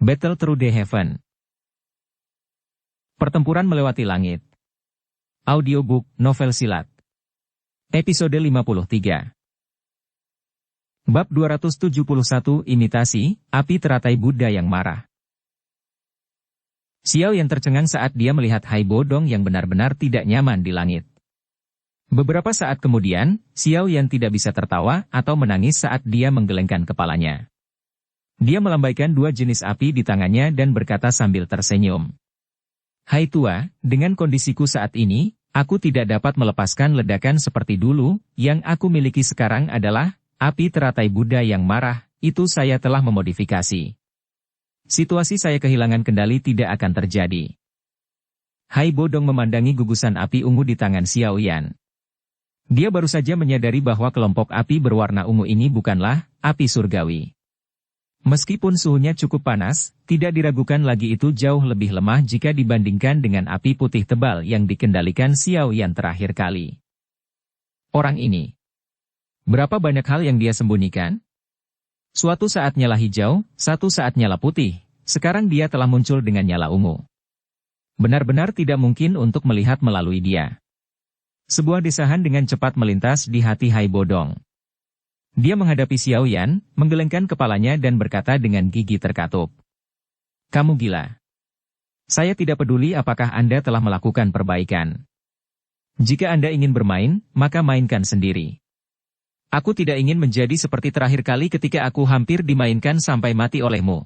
Battle Through the Heaven. Pertempuran melewati langit. Audiobook, novel silat. Episode 53. Bab 271 Imitasi, Api Teratai Buddha yang Marah. Xiao Yan tercengang saat dia melihat Hai Bodong yang benar-benar tidak nyaman di langit. Beberapa saat kemudian, Xiao Yan tidak bisa tertawa atau menangis saat dia menggelengkan kepalanya. Dia melambaikan dua jenis api di tangannya dan berkata sambil tersenyum. Hai tua, dengan kondisiku saat ini, aku tidak dapat melepaskan ledakan seperti dulu, yang aku miliki sekarang adalah api teratai Buddha yang marah, itu saya telah memodifikasi. Situasi saya kehilangan kendali tidak akan terjadi. Hai Bodong memandangi gugusan api ungu di tangan Xiao Yan. Dia baru saja menyadari bahwa kelompok api berwarna ungu ini bukanlah api surgawi. Meskipun suhunya cukup panas, tidak diragukan lagi itu jauh lebih lemah jika dibandingkan dengan api putih tebal yang dikendalikan Xiao Yan terakhir kali. Orang ini. Berapa banyak hal yang dia sembunyikan? Suatu saat nyala hijau, satu saat nyala putih, sekarang dia telah muncul dengan nyala ungu. Benar-benar tidak mungkin untuk melihat melalui dia. Sebuah desahan dengan cepat melintas di hati Hai Bodong. Dia menghadapi Xiao Yan, menggelengkan kepalanya dan berkata dengan gigi terkatup. Kamu gila. Saya tidak peduli apakah Anda telah melakukan perbaikan. Jika Anda ingin bermain, maka mainkan sendiri. Aku tidak ingin menjadi seperti terakhir kali ketika aku hampir dimainkan sampai mati olehmu.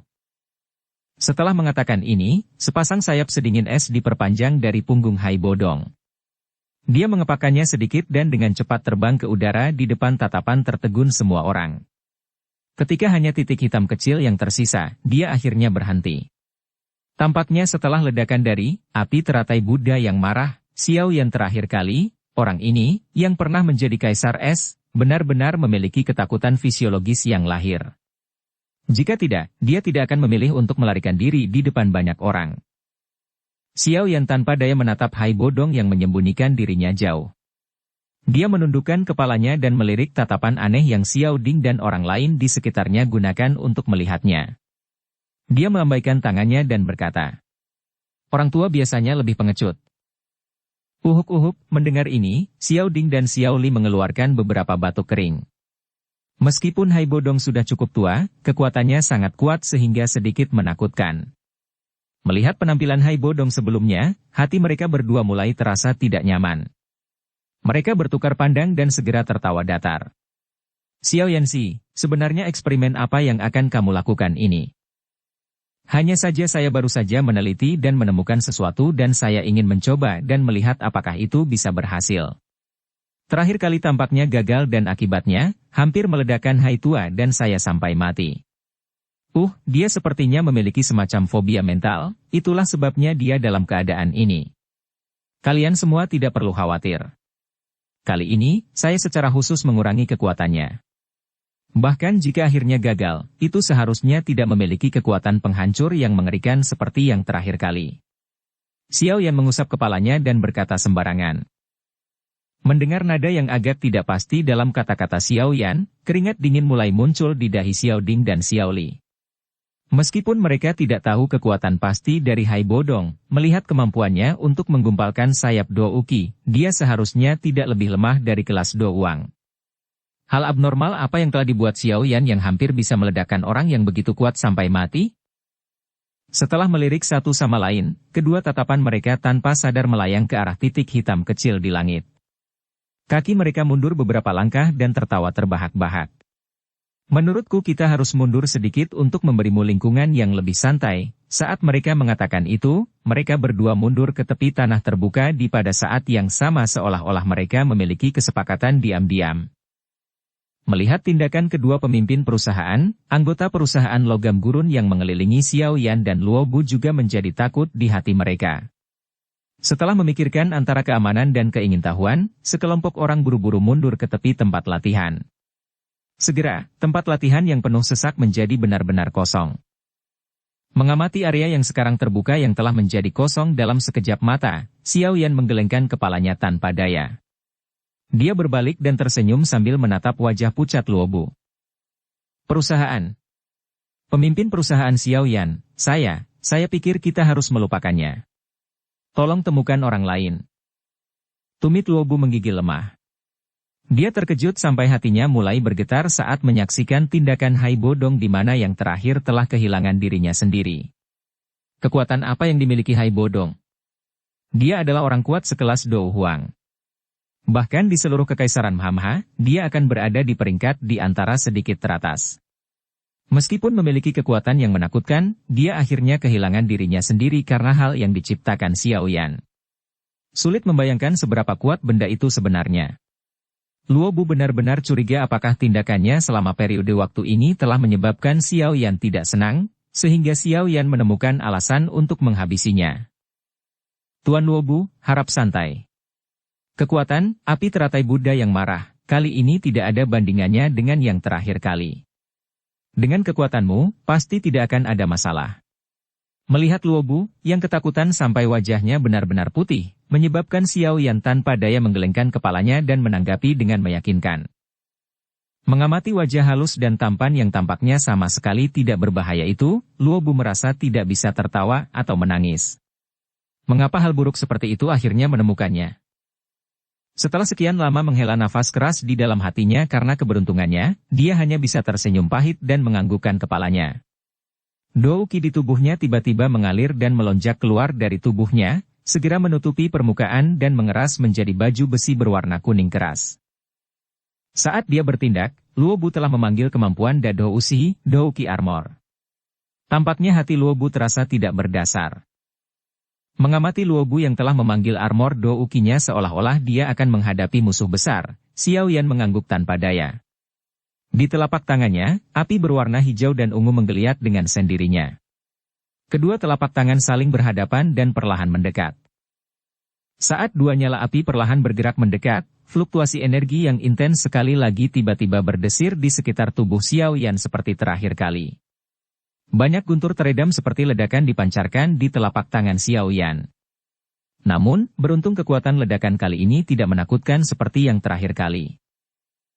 Setelah mengatakan ini, sepasang sayap sedingin es diperpanjang dari punggung Hai Bodong. Dia mengepakkannya sedikit dan dengan cepat terbang ke udara di depan tatapan tertegun semua orang. Ketika hanya titik hitam kecil yang tersisa, dia akhirnya berhenti. Tampaknya setelah ledakan dari api teratai Buddha yang marah, Xiao Yan terakhir kali, orang ini, yang pernah menjadi kaisar es, benar-benar memiliki ketakutan fisiologis yang lahir. Jika tidak, dia tidak akan memilih untuk melarikan diri di depan banyak orang. Xiao Yan tanpa daya menatap Hai Bodong yang menyembunyikan dirinya jauh. Dia menundukkan kepalanya dan melirik tatapan aneh yang Xiao Ding dan orang lain di sekitarnya gunakan untuk melihatnya. Dia melambaikan tangannya dan berkata, orang tua biasanya lebih pengecut. Uhuk-uhuk, mendengar ini, Xiao Ding dan Xiao Li mengeluarkan beberapa batuk kering. Meskipun Hai Bodong sudah cukup tua, kekuatannya sangat kuat sehingga sedikit menakutkan. Melihat penampilan Hai Bodong sebelumnya, hati mereka berdua mulai terasa tidak nyaman. Mereka bertukar pandang dan segera tertawa datar. Xiao Yanxi, sebenarnya eksperimen apa yang akan kamu lakukan ini? Hanya saja saya baru saja meneliti dan menemukan sesuatu dan saya ingin mencoba dan melihat apakah itu bisa berhasil. Terakhir kali tampaknya gagal dan akibatnya, hampir meledakkan Hai Tua dan saya sampai mati. Dia sepertinya memiliki semacam fobia mental, itulah sebabnya dia dalam keadaan ini. Kalian semua tidak perlu khawatir. Kali ini, saya secara khusus mengurangi kekuatannya. Bahkan jika akhirnya gagal, itu seharusnya tidak memiliki kekuatan penghancur yang mengerikan seperti yang terakhir kali. Xiao Yan mengusap kepalanya dan berkata sembarangan. Mendengar nada yang agak tidak pasti dalam kata-kata Xiao Yan, keringat dingin mulai muncul di dahi Xiao Ding dan Xiao Li. Meskipun mereka tidak tahu kekuatan pasti dari Hai Bodong, melihat kemampuannya untuk menggumpalkan sayap Do Uki, dia seharusnya tidak lebih lemah dari kelas Do Wang. Hal abnormal apa yang telah dibuat Xiao Yan yang hampir bisa meledakkan orang yang begitu kuat sampai mati? Setelah melirik satu sama lain, kedua tatapan mereka tanpa sadar melayang ke arah titik hitam kecil di langit. Kaki mereka mundur beberapa langkah dan tertawa terbahak-bahak. Menurutku kita harus mundur sedikit untuk memberimu lingkungan yang lebih santai. Saat mereka mengatakan itu, mereka berdua mundur ke tepi tanah terbuka di pada saat yang sama seolah-olah mereka memiliki kesepakatan diam-diam. Melihat tindakan kedua pemimpin perusahaan, anggota perusahaan logam gurun yang mengelilingi Xiao Yan dan Luo Bu juga menjadi takut di hati mereka. Setelah memikirkan antara keamanan dan keingintahuan, sekelompok orang buru-buru mundur ke tepi tempat latihan. Segera, tempat latihan yang penuh sesak menjadi benar-benar kosong. Mengamati area yang sekarang terbuka yang telah menjadi kosong dalam sekejap mata, Xiao Yan menggelengkan kepalanya tanpa daya. Dia berbalik dan tersenyum sambil menatap wajah pucat Luo Bu. Perusahaan. Pemimpin perusahaan Xiao Yan, saya pikir kita harus melupakannya. Tolong temukan orang lain. Tumit Luobu menggigil lemah. Dia terkejut sampai hatinya mulai bergetar saat menyaksikan tindakan Hai Bodong di mana yang terakhir telah kehilangan dirinya sendiri. Kekuatan apa yang dimiliki Hai Bodong? Dia adalah orang kuat sekelas Dou Huang. Bahkan di seluruh kekaisaran Hamha, dia akan berada di peringkat di antara sedikit teratas. Meskipun memiliki kekuatan yang menakutkan, dia akhirnya kehilangan dirinya sendiri karena hal yang diciptakan Xiao Yan. Sulit membayangkan seberapa kuat benda itu sebenarnya. Luobu benar-benar curiga apakah tindakannya selama periode waktu ini telah menyebabkan Xiao Yan tidak senang, sehingga Xiao Yan menemukan alasan untuk menghabisinya. Tuan Luobu, harap santai. Kekuatan, api teratai Buddha yang marah, kali ini tidak ada bandingannya dengan yang terakhir kali. Dengan kekuatanmu, pasti tidak akan ada masalah. Melihat Luobu, yang ketakutan sampai wajahnya benar-benar putih, menyebabkan Xiao Yan tanpa daya menggelengkan kepalanya dan menanggapi dengan meyakinkan. Mengamati wajah halus dan tampan yang tampaknya sama sekali tidak berbahaya itu, Luobu merasa tidak bisa tertawa atau menangis. Mengapa hal buruk seperti itu akhirnya menemukannya? Setelah sekian lama menghela nafas keras di dalam hatinya karena keberuntungannya, dia hanya bisa tersenyum pahit dan menganggukkan kepalanya. Dou Qi di tubuhnya tiba-tiba mengalir dan melonjak keluar dari tubuhnya, segera menutupi permukaan dan mengeras menjadi baju besi berwarna kuning keras. Saat dia bertindak, Luobu telah memanggil kemampuan Dou Ushi, Dou Qi Armor. Tampaknya hati Luobu terasa tidak berdasar. Mengamati Luobu yang telah memanggil armor Dou Qi-nya seolah-olah dia akan menghadapi musuh besar, Xiao Yan mengangguk tanpa daya. Di telapak tangannya, api berwarna hijau dan ungu menggeliat dengan sendirinya. Kedua telapak tangan saling berhadapan dan perlahan mendekat. Saat dua nyala api perlahan bergerak mendekat, fluktuasi energi yang intens sekali lagi tiba-tiba berdesir di sekitar tubuh Xiao Yan seperti terakhir kali. Banyak guntur teredam seperti ledakan dipancarkan di telapak tangan Xiao Yan. Namun, beruntung kekuatan ledakan kali ini tidak menakutkan seperti yang terakhir kali.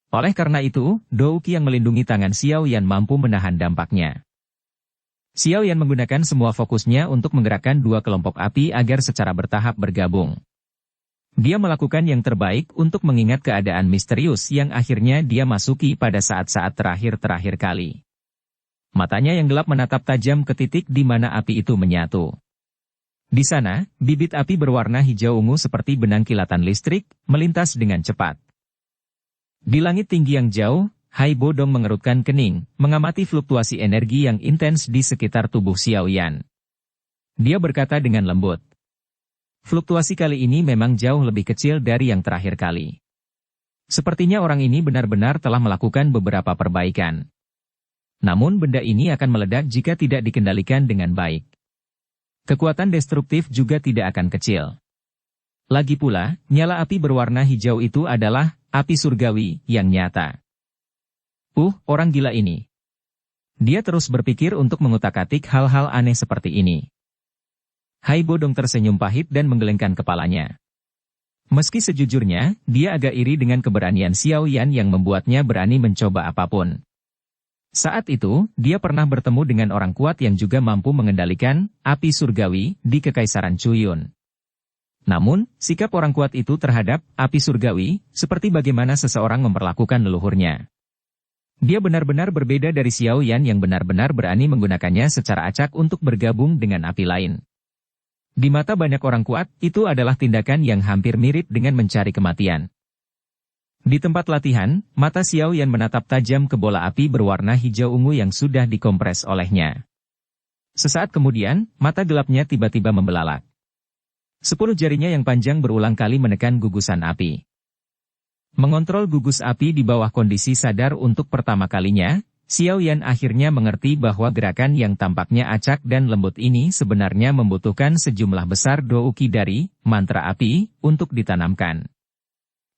Oleh karena itu, Dou Qi yang melindungi tangan Xiao Yan mampu menahan dampaknya. Xiao Yan menggunakan semua fokusnya untuk menggerakkan dua kelompok api agar secara bertahap bergabung. Dia melakukan yang terbaik untuk mengingat keadaan misterius yang akhirnya dia masuki pada saat-saat terakhir kali. Matanya yang gelap menatap tajam ke titik di mana api itu menyatu. Di sana, bibit api berwarna hijau ungu seperti benang kilatan listrik, melintas dengan cepat. Di langit tinggi yang jauh, Hai Bodong mengerutkan kening, mengamati fluktuasi energi yang intens di sekitar tubuh Xiao Yan. Dia berkata dengan lembut. Fluktuasi kali ini memang jauh lebih kecil dari yang terakhir kali. Sepertinya orang ini benar-benar telah melakukan beberapa perbaikan. Namun benda ini akan meledak jika tidak dikendalikan dengan baik. Kekuatan destruktif juga tidak akan kecil. Lagi pula, nyala api berwarna hijau itu adalah api surgawi yang nyata. Orang gila ini. Dia terus berpikir untuk mengutak-atik hal-hal aneh seperti ini. Hai Bodong tersenyum pahit dan menggelengkan kepalanya. Meski sejujurnya, dia agak iri dengan keberanian Xiao Yan yang membuatnya berani mencoba apapun. Saat itu, dia pernah bertemu dengan orang kuat yang juga mampu mengendalikan api surgawi di Kekaisaran Chuyun. Namun, sikap orang kuat itu terhadap api surgawi, seperti bagaimana seseorang memperlakukan leluhurnya. Dia benar-benar berbeda dari Xiao Yan yang benar-benar berani menggunakannya secara acak untuk bergabung dengan api lain. Di mata banyak orang kuat, itu adalah tindakan yang hampir mirip dengan mencari kematian. Di tempat latihan, mata Xiao Yan menatap tajam ke bola api berwarna hijau ungu yang sudah dikompres olehnya. Sesaat kemudian, mata gelapnya tiba-tiba membelalak. 10 jarinya yang panjang berulang kali menekan gugusan api. Mengontrol gugus api di bawah kondisi sadar untuk pertama kalinya, Xiao Yan akhirnya mengerti bahwa gerakan yang tampaknya acak dan lembut ini sebenarnya membutuhkan sejumlah besar Dou Qi dari mantra api untuk ditanamkan.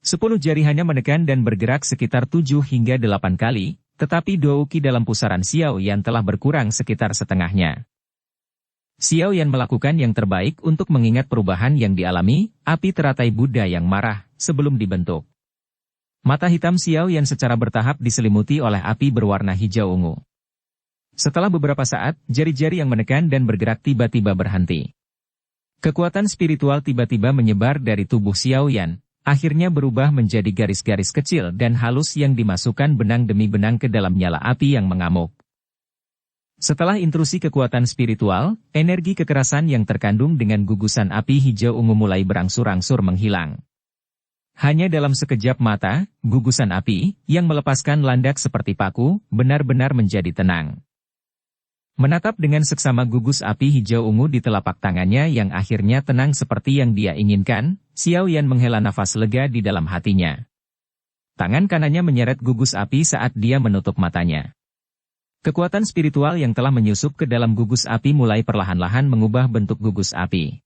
10 jari hanya menekan dan bergerak sekitar 7 hingga 8 kali, tetapi Dou Qi dalam pusaran Xiao Yan telah berkurang sekitar setengahnya. Xiao Yan melakukan yang terbaik untuk mengingat perubahan yang dialami, api teratai Buddha yang marah, sebelum dibentuk. Mata hitam Xiao Yan secara bertahap diselimuti oleh api berwarna hijau ungu. Setelah beberapa saat, jari-jari yang menekan dan bergerak tiba-tiba berhenti. Kekuatan spiritual tiba-tiba menyebar dari tubuh Xiao Yan, akhirnya berubah menjadi garis-garis kecil dan halus yang dimasukkan benang demi benang ke dalam nyala api yang mengamuk. Setelah intrusi kekuatan spiritual, energi kekerasan yang terkandung dengan gugusan api hijau ungu mulai berangsur-angsur menghilang. Hanya dalam sekejap mata, gugusan api, yang melepaskan landak seperti paku, benar-benar menjadi tenang. Menatap dengan seksama gugus api hijau ungu di telapak tangannya yang akhirnya tenang seperti yang dia inginkan, Xiao Yan menghela nafas lega di dalam hatinya. Tangan kanannya menyeret gugus api saat dia menutup matanya. Kekuatan spiritual yang telah menyusup ke dalam gugus api mulai perlahan-lahan mengubah bentuk gugus api.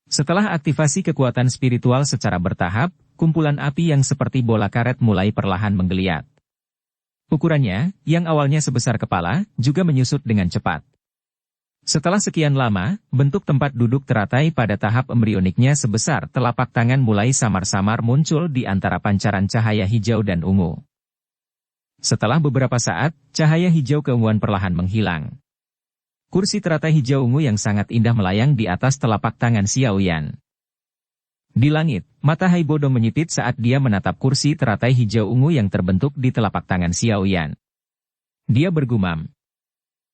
Setelah aktivasi kekuatan spiritual secara bertahap, kumpulan api yang seperti bola karet mulai perlahan menggeliat. Ukurannya, yang awalnya sebesar kepala, juga menyusut dengan cepat. Setelah sekian lama, bentuk tempat duduk teratai pada tahap embrioniknya sebesar telapak tangan mulai samar-samar muncul di antara pancaran cahaya hijau dan ungu. Setelah beberapa saat, cahaya hijau keunguan perlahan menghilang. Kursi teratai hijau ungu yang sangat indah melayang di atas telapak tangan Xiao Yan. Di langit, mata Hai Bodong menyipit saat dia menatap kursi teratai hijau ungu yang terbentuk di telapak tangan Xiao Yan. Dia bergumam.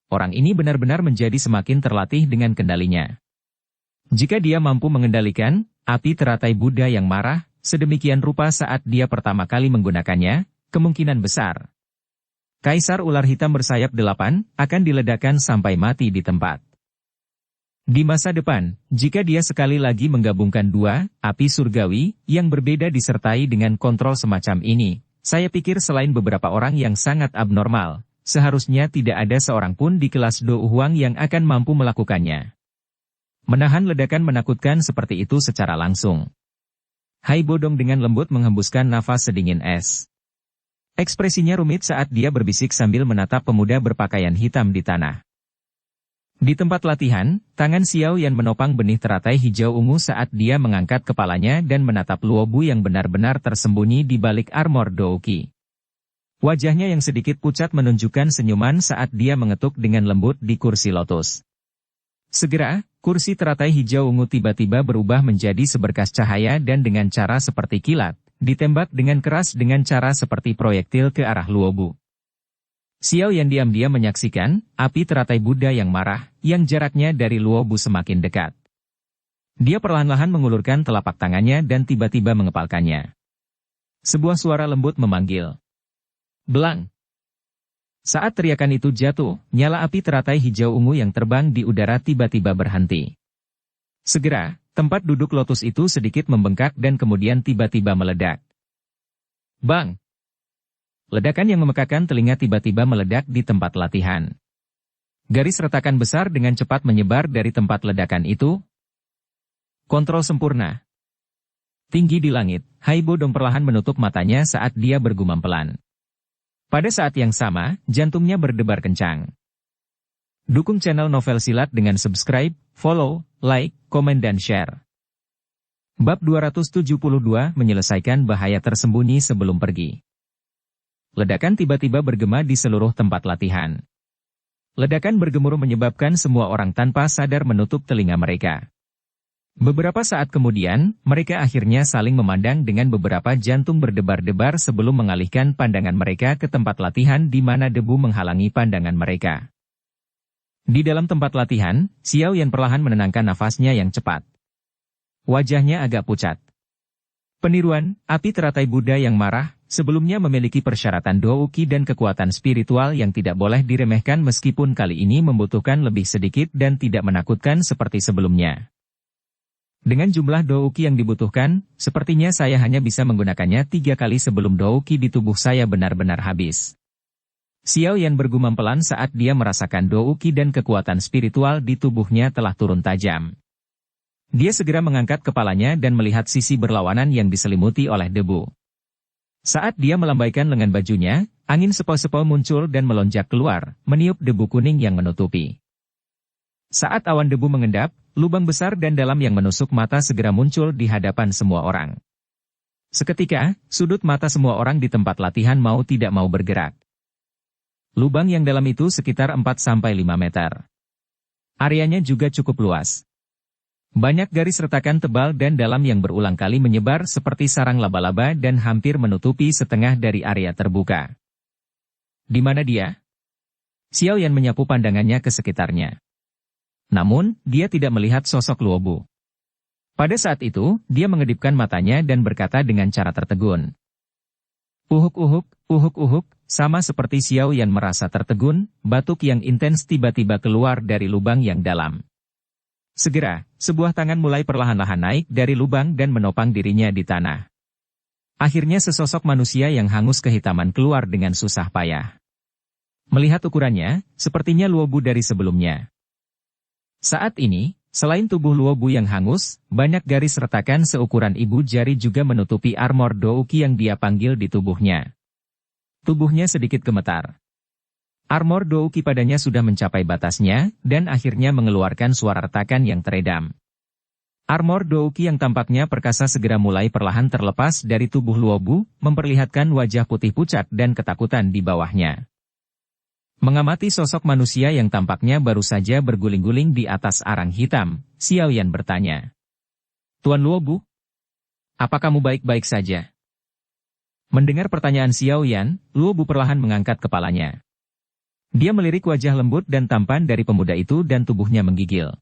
Orang ini benar-benar menjadi semakin terlatih dengan kendalinya. Jika dia mampu mengendalikan api teratai Buddha yang marah, sedemikian rupa saat dia pertama kali menggunakannya, kemungkinan besar Kaisar Ular Hitam Bersayap 8 akan diledakkan sampai mati di tempat. Di masa depan, jika dia sekali lagi menggabungkan dua api surgawi yang berbeda disertai dengan kontrol semacam ini, saya pikir selain beberapa orang yang sangat abnormal, seharusnya tidak ada seorang pun di kelas Do Huang yang akan mampu melakukannya. Menahan ledakan menakutkan seperti itu secara langsung. Hai Bodong dengan lembut menghembuskan nafas sedingin es. Ekspresinya rumit saat dia berbisik sambil menatap pemuda berpakaian hitam di tanah. Di tempat latihan, tangan Xiao Yan menopang benih teratai hijau ungu saat dia mengangkat kepalanya dan menatap Luobu yang benar-benar tersembunyi di balik armor Douqi. Wajahnya yang sedikit pucat menunjukkan senyuman saat dia mengetuk dengan lembut di kursi lotus. Segera, kursi teratai hijau ungu tiba-tiba berubah menjadi seberkas cahaya dan dengan cara seperti kilat, ditembak dengan keras dengan cara seperti proyektil ke arah Luobu. Xiao Yan diam-diam menyaksikan api teratai Buddha yang marah, yang jaraknya dari Luobu semakin dekat. Dia perlahan-lahan mengulurkan telapak tangannya dan tiba-tiba mengepalkannya. Sebuah suara lembut memanggil. Belang! Saat teriakan itu jatuh, nyala api teratai hijau ungu yang terbang di udara tiba-tiba berhenti. Segera, tempat duduk lotus itu sedikit membengkak dan kemudian tiba-tiba meledak. Bang! Ledakan yang memekakan telinga tiba-tiba meledak di tempat latihan. Garis retakan besar dengan cepat menyebar dari tempat ledakan itu. Kontrol sempurna. Tinggi di langit, Hai Bodong perlahan menutup matanya saat dia bergumam pelan. Pada saat yang sama, jantungnya berdebar kencang. Dukung channel Novel Silat dengan subscribe, follow, like, komen dan share. Bab 272 menyelesaikan bahaya tersembunyi sebelum pergi. Ledakan tiba-tiba bergema di seluruh tempat latihan. Ledakan bergemuruh menyebabkan semua orang tanpa sadar menutup telinga mereka. Beberapa saat kemudian, mereka akhirnya saling memandang dengan beberapa jantung berdebar-debar sebelum mengalihkan pandangan mereka ke tempat latihan di mana debu menghalangi pandangan mereka. Di dalam tempat latihan, Xiao Yan perlahan menenangkan nafasnya yang cepat. Wajahnya agak pucat. Peniruan, api teratai Buddha yang marah, sebelumnya memiliki persyaratan douqi dan kekuatan spiritual yang tidak boleh diremehkan meskipun kali ini membutuhkan lebih sedikit dan tidak menakutkan seperti sebelumnya. Dengan jumlah douqi yang dibutuhkan, sepertinya saya hanya bisa menggunakannya 3 kali sebelum douqi di tubuh saya benar-benar habis. Xiao Yan bergumam pelan saat dia merasakan douqi dan kekuatan spiritual di tubuhnya telah turun tajam. Dia segera mengangkat kepalanya dan melihat sisi berlawanan yang diselimuti oleh debu. Saat dia melambaikan lengan bajunya, angin sepoi-sepoi muncul dan melonjak keluar, meniup debu kuning yang menutupi. Saat awan debu mengendap, lubang besar dan dalam yang menusuk mata segera muncul di hadapan semua orang. Seketika, sudut mata semua orang di tempat latihan mau tidak mau bergerak. Lubang yang dalam itu sekitar 4-5 meter. Areanya juga cukup luas. Banyak garis retakan tebal dan dalam yang berulang kali menyebar seperti sarang laba-laba dan hampir menutupi setengah dari area terbuka. Di mana dia? Xiao Yan menyapu pandangannya ke sekitarnya. Namun, dia tidak melihat sosok Luobu. Pada saat itu, dia mengedipkan matanya dan berkata dengan cara tertegun. Uhuk-uhuk, uhuk-uhuk, sama seperti Xiao Yan merasa tertegun, batuk yang intens tiba-tiba keluar dari lubang yang dalam. Segera, sebuah tangan mulai perlahan-lahan naik dari lubang dan menopang dirinya di tanah. Akhirnya sesosok manusia yang hangus kehitaman keluar dengan susah payah. Melihat ukurannya, sepertinya Luobu dari sebelumnya. Saat ini, selain tubuh Luobu yang hangus, banyak garis retakan seukuran ibu jari juga menutupi armor Douki yang dia panggil di tubuhnya. Tubuhnya sedikit gemetar. Armor Douki padanya sudah mencapai batasnya, dan akhirnya mengeluarkan suara retakan yang teredam. Armor Douki yang tampaknya perkasa segera mulai perlahan terlepas dari tubuh Luobu, memperlihatkan wajah putih pucat dan ketakutan di bawahnya. Mengamati sosok manusia yang tampaknya baru saja berguling-guling di atas arang hitam, Xiao Yan bertanya. Tuan Luobu? Apa kamu baik-baik saja? Mendengar pertanyaan Xiao Yan, Luobu perlahan mengangkat kepalanya. Dia melirik wajah lembut dan tampan dari pemuda itu dan tubuhnya menggigil.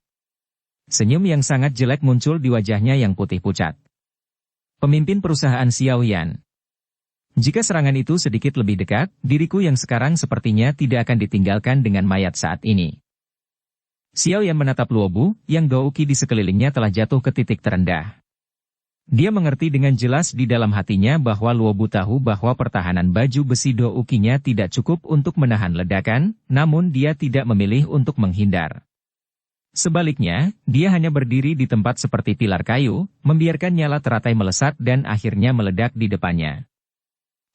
Senyum yang sangat jelek muncul di wajahnya yang putih pucat. Pemimpin perusahaan Xiao Yan. Jika serangan itu sedikit lebih dekat, diriku yang sekarang sepertinya tidak akan ditinggalkan dengan mayat saat ini. Xiao Yan menatap Luobu, yang Douki di sekelilingnya telah jatuh ke titik terendah. Dia mengerti dengan jelas di dalam hatinya bahwa Luobu tahu bahwa pertahanan baju besi Doukinya tidak cukup untuk menahan ledakan, namun dia tidak memilih untuk menghindar. Sebaliknya, dia hanya berdiri di tempat seperti pilar kayu, membiarkan nyala teratai melesat dan akhirnya meledak di depannya.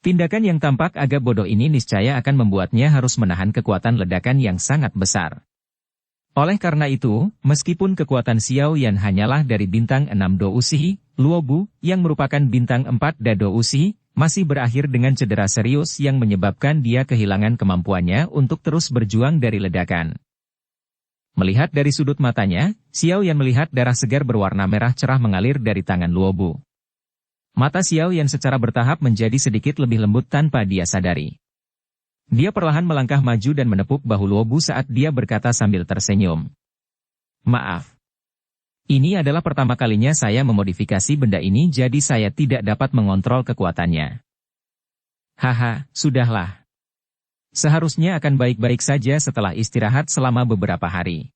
Tindakan yang tampak agak bodoh ini niscaya akan membuatnya harus menahan kekuatan ledakan yang sangat besar. Oleh karena itu, meskipun kekuatan Xiao Yan hanyalah dari bintang 6 Dousi, Luobu, yang merupakan bintang 4 Dousi, masih berakhir dengan cedera serius yang menyebabkan dia kehilangan kemampuannya untuk terus berjuang dari ledakan. Melihat dari sudut matanya, Xiao Yan melihat darah segar berwarna merah cerah mengalir dari tangan Luobu. Mata Xiao Yan secara bertahap menjadi sedikit lebih lembut tanpa dia sadari. Dia perlahan melangkah maju dan menepuk bahu Luobu saat dia berkata sambil tersenyum. Maaf. Ini adalah pertama kalinya saya memodifikasi benda ini jadi saya tidak dapat mengontrol kekuatannya. Haha, sudahlah. Seharusnya akan baik-baik saja setelah istirahat selama beberapa hari.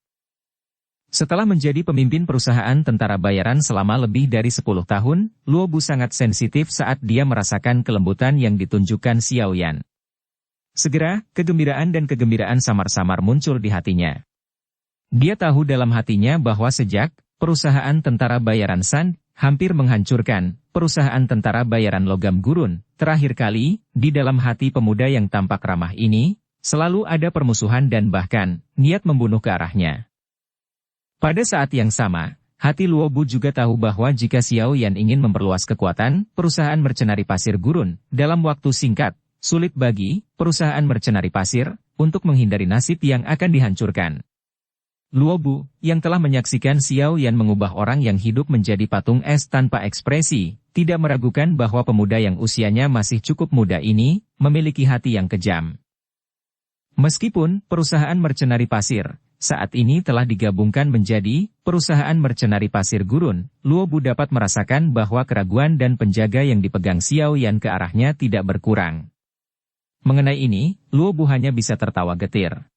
Setelah menjadi pemimpin perusahaan tentara bayaran selama lebih dari 10 tahun, Luobu sangat sensitif saat dia merasakan kelembutan yang ditunjukkan Xiao Yan. Segera, kegembiraan dan kegembiraan samar-samar muncul di hatinya. Dia tahu dalam hatinya bahwa sejak perusahaan tentara bayaran San hampir menghancurkan perusahaan tentara bayaran logam gurun, terakhir kali, di dalam hati pemuda yang tampak ramah ini, selalu ada permusuhan dan bahkan niat membunuh ke arahnya. Pada saat yang sama, hati Luobu juga tahu bahwa jika Xiao Yan ingin memperluas kekuatan perusahaan mercenari pasir gurun, dalam waktu singkat, sulit bagi perusahaan mercenari pasir untuk menghindari nasib yang akan dihancurkan. Luobu, yang telah menyaksikan Xiao Yan mengubah orang yang hidup menjadi patung es tanpa ekspresi, tidak meragukan bahwa pemuda yang usianya masih cukup muda ini, memiliki hati yang kejam. Meskipun perusahaan mercenari pasir saat ini telah digabungkan menjadi perusahaan mercenari pasir gurun, Luobu dapat merasakan bahwa keraguan dan penjaga yang dipegang Xiao Yan ke arahnya tidak berkurang. Mengenai ini, Luobu hanya bisa tertawa getir.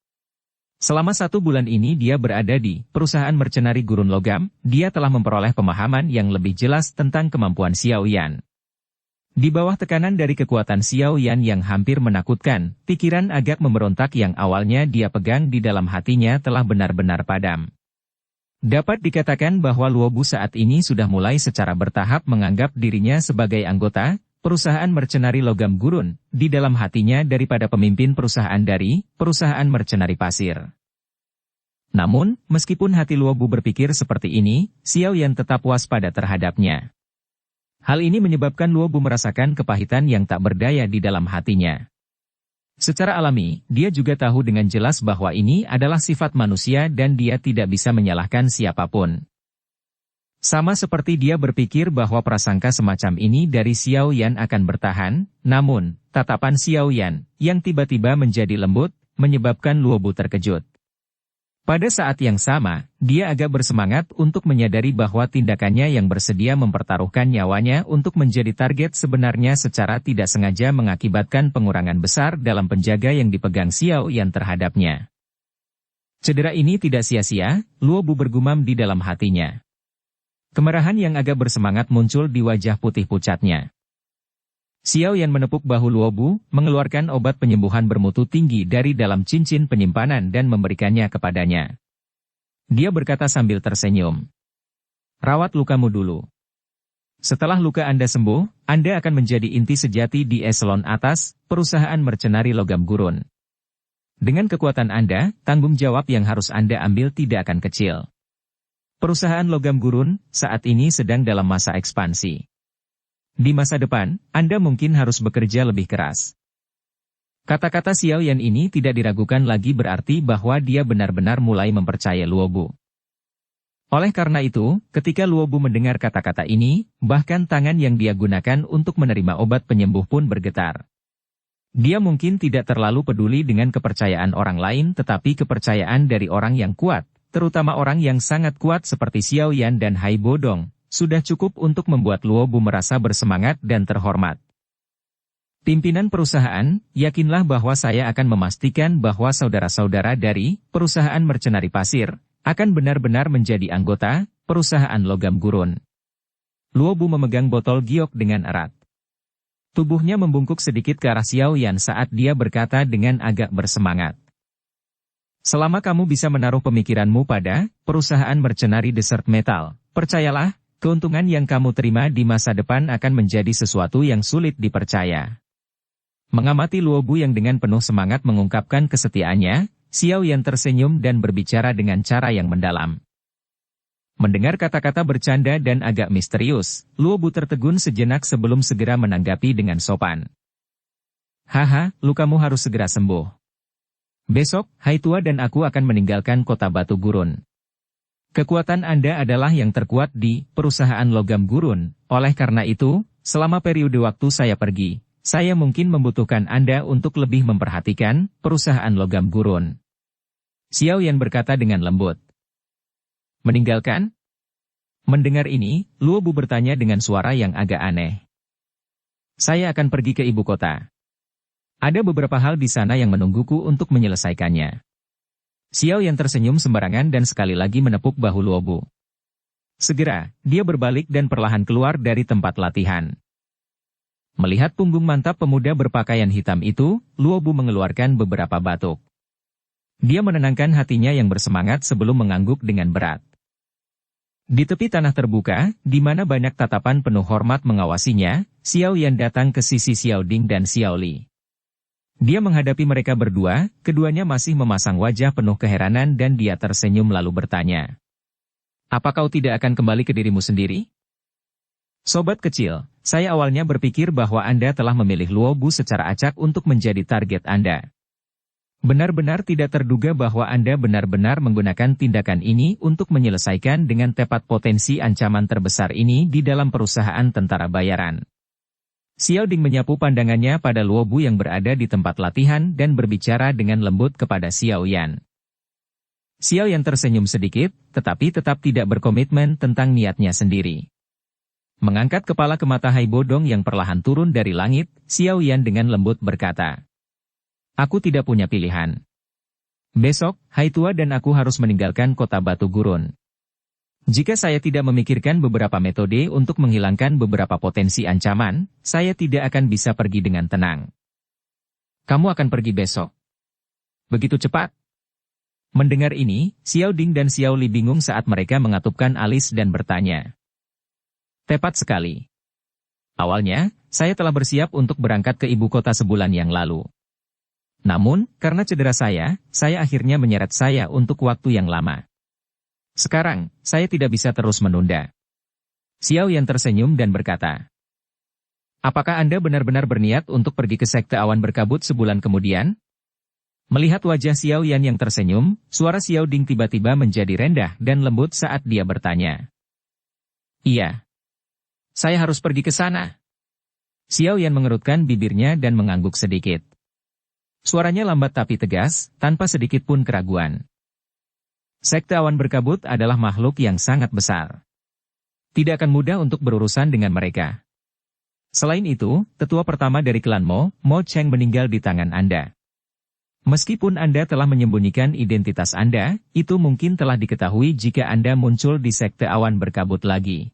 Selama 1 bulan ini dia berada di perusahaan mercenari gurun logam, dia telah memperoleh pemahaman yang lebih jelas tentang kemampuan Xiao Yan. Di bawah tekanan dari kekuatan Xiao Yan yang hampir menakutkan, pikiran agak memberontak yang awalnya dia pegang di dalam hatinya telah benar-benar padam. Dapat dikatakan bahwa Luobu saat ini sudah mulai secara bertahap menganggap dirinya sebagai anggota perusahaan mercenari logam gurun di dalam hatinya daripada pemimpin perusahaan dari perusahaan mercenari pasir. Namun, meskipun hati Luobu berpikir seperti ini, Xiao Yan tetap waspada terhadapnya. Hal ini menyebabkan Luobu merasakan kepahitan yang tak berdaya di dalam hatinya. Secara alami, dia juga tahu dengan jelas bahwa ini adalah sifat manusia dan dia tidak bisa menyalahkan siapapun. Sama seperti dia berpikir bahwa prasangka semacam ini dari Xiao Yan akan bertahan, namun, tatapan Xiao Yan, yang tiba-tiba menjadi lembut, menyebabkan Luobu terkejut. Pada saat yang sama, dia agak bersemangat untuk menyadari bahwa tindakannya yang bersedia mempertaruhkan nyawanya untuk menjadi target sebenarnya secara tidak sengaja mengakibatkan pengurangan besar dalam penjaga yang dipegang Xiao Yan terhadapnya. Cedera ini tidak sia-sia, Luobu bergumam di dalam hatinya. Kemarahan yang agak bersemangat muncul di wajah putih pucatnya. Xiao Yan menepuk bahu Luobu, mengeluarkan obat penyembuhan bermutu tinggi dari dalam cincin penyimpanan dan memberikannya kepadanya. Dia berkata sambil tersenyum. Rawat lukamu dulu. Setelah luka Anda sembuh, Anda akan menjadi inti sejati di eselon atas, perusahaan mercenari logam gurun. Dengan kekuatan Anda, tanggung jawab yang harus Anda ambil tidak akan kecil. Perusahaan logam gurun, saat ini sedang dalam masa ekspansi. Di masa depan, Anda mungkin harus bekerja lebih keras. Kata-kata Xiao Yan ini tidak diragukan lagi berarti bahwa dia benar-benar mulai mempercayai Luobu. Oleh karena itu, ketika Luobu mendengar kata-kata ini, bahkan tangan yang dia gunakan untuk menerima obat penyembuh pun bergetar. Dia mungkin tidak terlalu peduli dengan kepercayaan orang lain tetapi kepercayaan dari orang yang kuat, terutama orang yang sangat kuat seperti Xiao Yan dan Hai Bodong, sudah cukup untuk membuat Luobu merasa bersemangat dan terhormat. Pimpinan perusahaan, yakinlah bahwa saya akan memastikan bahwa saudara-saudara dari perusahaan mercenari pasir akan benar-benar menjadi anggota perusahaan logam gurun. Luobu memegang botol giok dengan erat. Tubuhnya membungkuk sedikit ke arah Xiao Yan saat dia berkata dengan agak bersemangat. Selama kamu bisa menaruh pemikiranmu pada perusahaan mercenari desert metal, percayalah, keuntungan yang kamu terima di masa depan akan menjadi sesuatu yang sulit dipercaya. Mengamati Luobu yang dengan penuh semangat mengungkapkan kesetiaannya, Xiao Yan tersenyum dan berbicara dengan cara yang mendalam. Mendengar kata-kata bercanda dan agak misterius, Luobu tertegun sejenak sebelum segera menanggapi dengan sopan. Haha, lukamu harus segera sembuh. Besok, Hai Tua dan aku akan meninggalkan kota Batu Gurun. Kekuatan Anda adalah yang terkuat di perusahaan logam gurun, oleh karena itu, selama periode waktu saya pergi, saya mungkin membutuhkan Anda untuk lebih memperhatikan perusahaan logam gurun. Xiao Yan berkata dengan lembut. Meninggalkan? Mendengar ini, Luobu bertanya dengan suara yang agak aneh. Saya akan pergi ke ibu kota. Ada beberapa hal di sana yang menungguku untuk menyelesaikannya. Xiao Yan tersenyum sembarangan dan sekali lagi menepuk bahu Luobu. Segera, dia berbalik dan perlahan keluar dari tempat latihan. Melihat punggung mantap pemuda berpakaian hitam itu, Luobu mengeluarkan beberapa batuk. Dia menenangkan hatinya yang bersemangat sebelum mengangguk dengan berat. Di tepi tanah terbuka, di mana banyak tatapan penuh hormat mengawasinya, Xiao Yan datang ke sisi Xiao Ding dan Xiao Li. Dia menghadapi mereka berdua, keduanya masih memasang wajah penuh keheranan dan dia tersenyum lalu bertanya. Apa kau tidak akan kembali ke dirimu sendiri? Sobat kecil, saya awalnya berpikir bahwa Anda telah memilih Luobu secara acak untuk menjadi target Anda. Benar-benar tidak terduga bahwa Anda benar-benar menggunakan tindakan ini untuk menyelesaikan dengan tepat potensi ancaman terbesar ini di dalam perusahaan tentara bayaran. Xiao Ding menyapu pandangannya pada Luobu yang berada di tempat latihan dan berbicara dengan lembut kepada Xiao Yan. Xiao Yan tersenyum sedikit, tetapi tetap tidak berkomitmen tentang niatnya sendiri. Mengangkat kepala ke mata Hai Bodong yang perlahan turun dari langit, Xiao Yan dengan lembut berkata, Aku tidak punya pilihan. Besok, Hai Tua dan aku harus meninggalkan kota Batu Gurun. Jika saya tidak memikirkan beberapa metode untuk menghilangkan beberapa potensi ancaman, saya tidak akan bisa pergi dengan tenang. Kamu akan pergi besok. Begitu cepat? Mendengar ini, Xiao Ding dan Xiao Li bingung saat mereka mengatupkan alis dan bertanya. Tepat sekali. Awalnya, saya telah bersiap untuk berangkat ke ibu kota sebulan yang lalu. Namun, karena cedera saya akhirnya menyeret saya untuk waktu yang lama. Sekarang, saya tidak bisa terus menunda. Xiao Yan tersenyum dan berkata. Apakah Anda benar-benar berniat untuk pergi ke sekte awan berkabut sebulan kemudian? Melihat wajah Xiao Yan yang tersenyum, suara Xiao Ding tiba-tiba menjadi rendah dan lembut saat dia bertanya. Iya. Saya harus pergi ke sana. Xiao Yan mengerutkan bibirnya dan mengangguk sedikit. Suaranya lambat tapi tegas, tanpa sedikit pun keraguan. Sekte awan berkabut adalah makhluk yang sangat besar. Tidak akan mudah untuk berurusan dengan mereka. Selain itu, tetua pertama dari klan Mo Cheng meninggal di tangan Anda. Meskipun Anda telah menyembunyikan identitas Anda, itu mungkin telah diketahui jika Anda muncul di sekte awan berkabut lagi.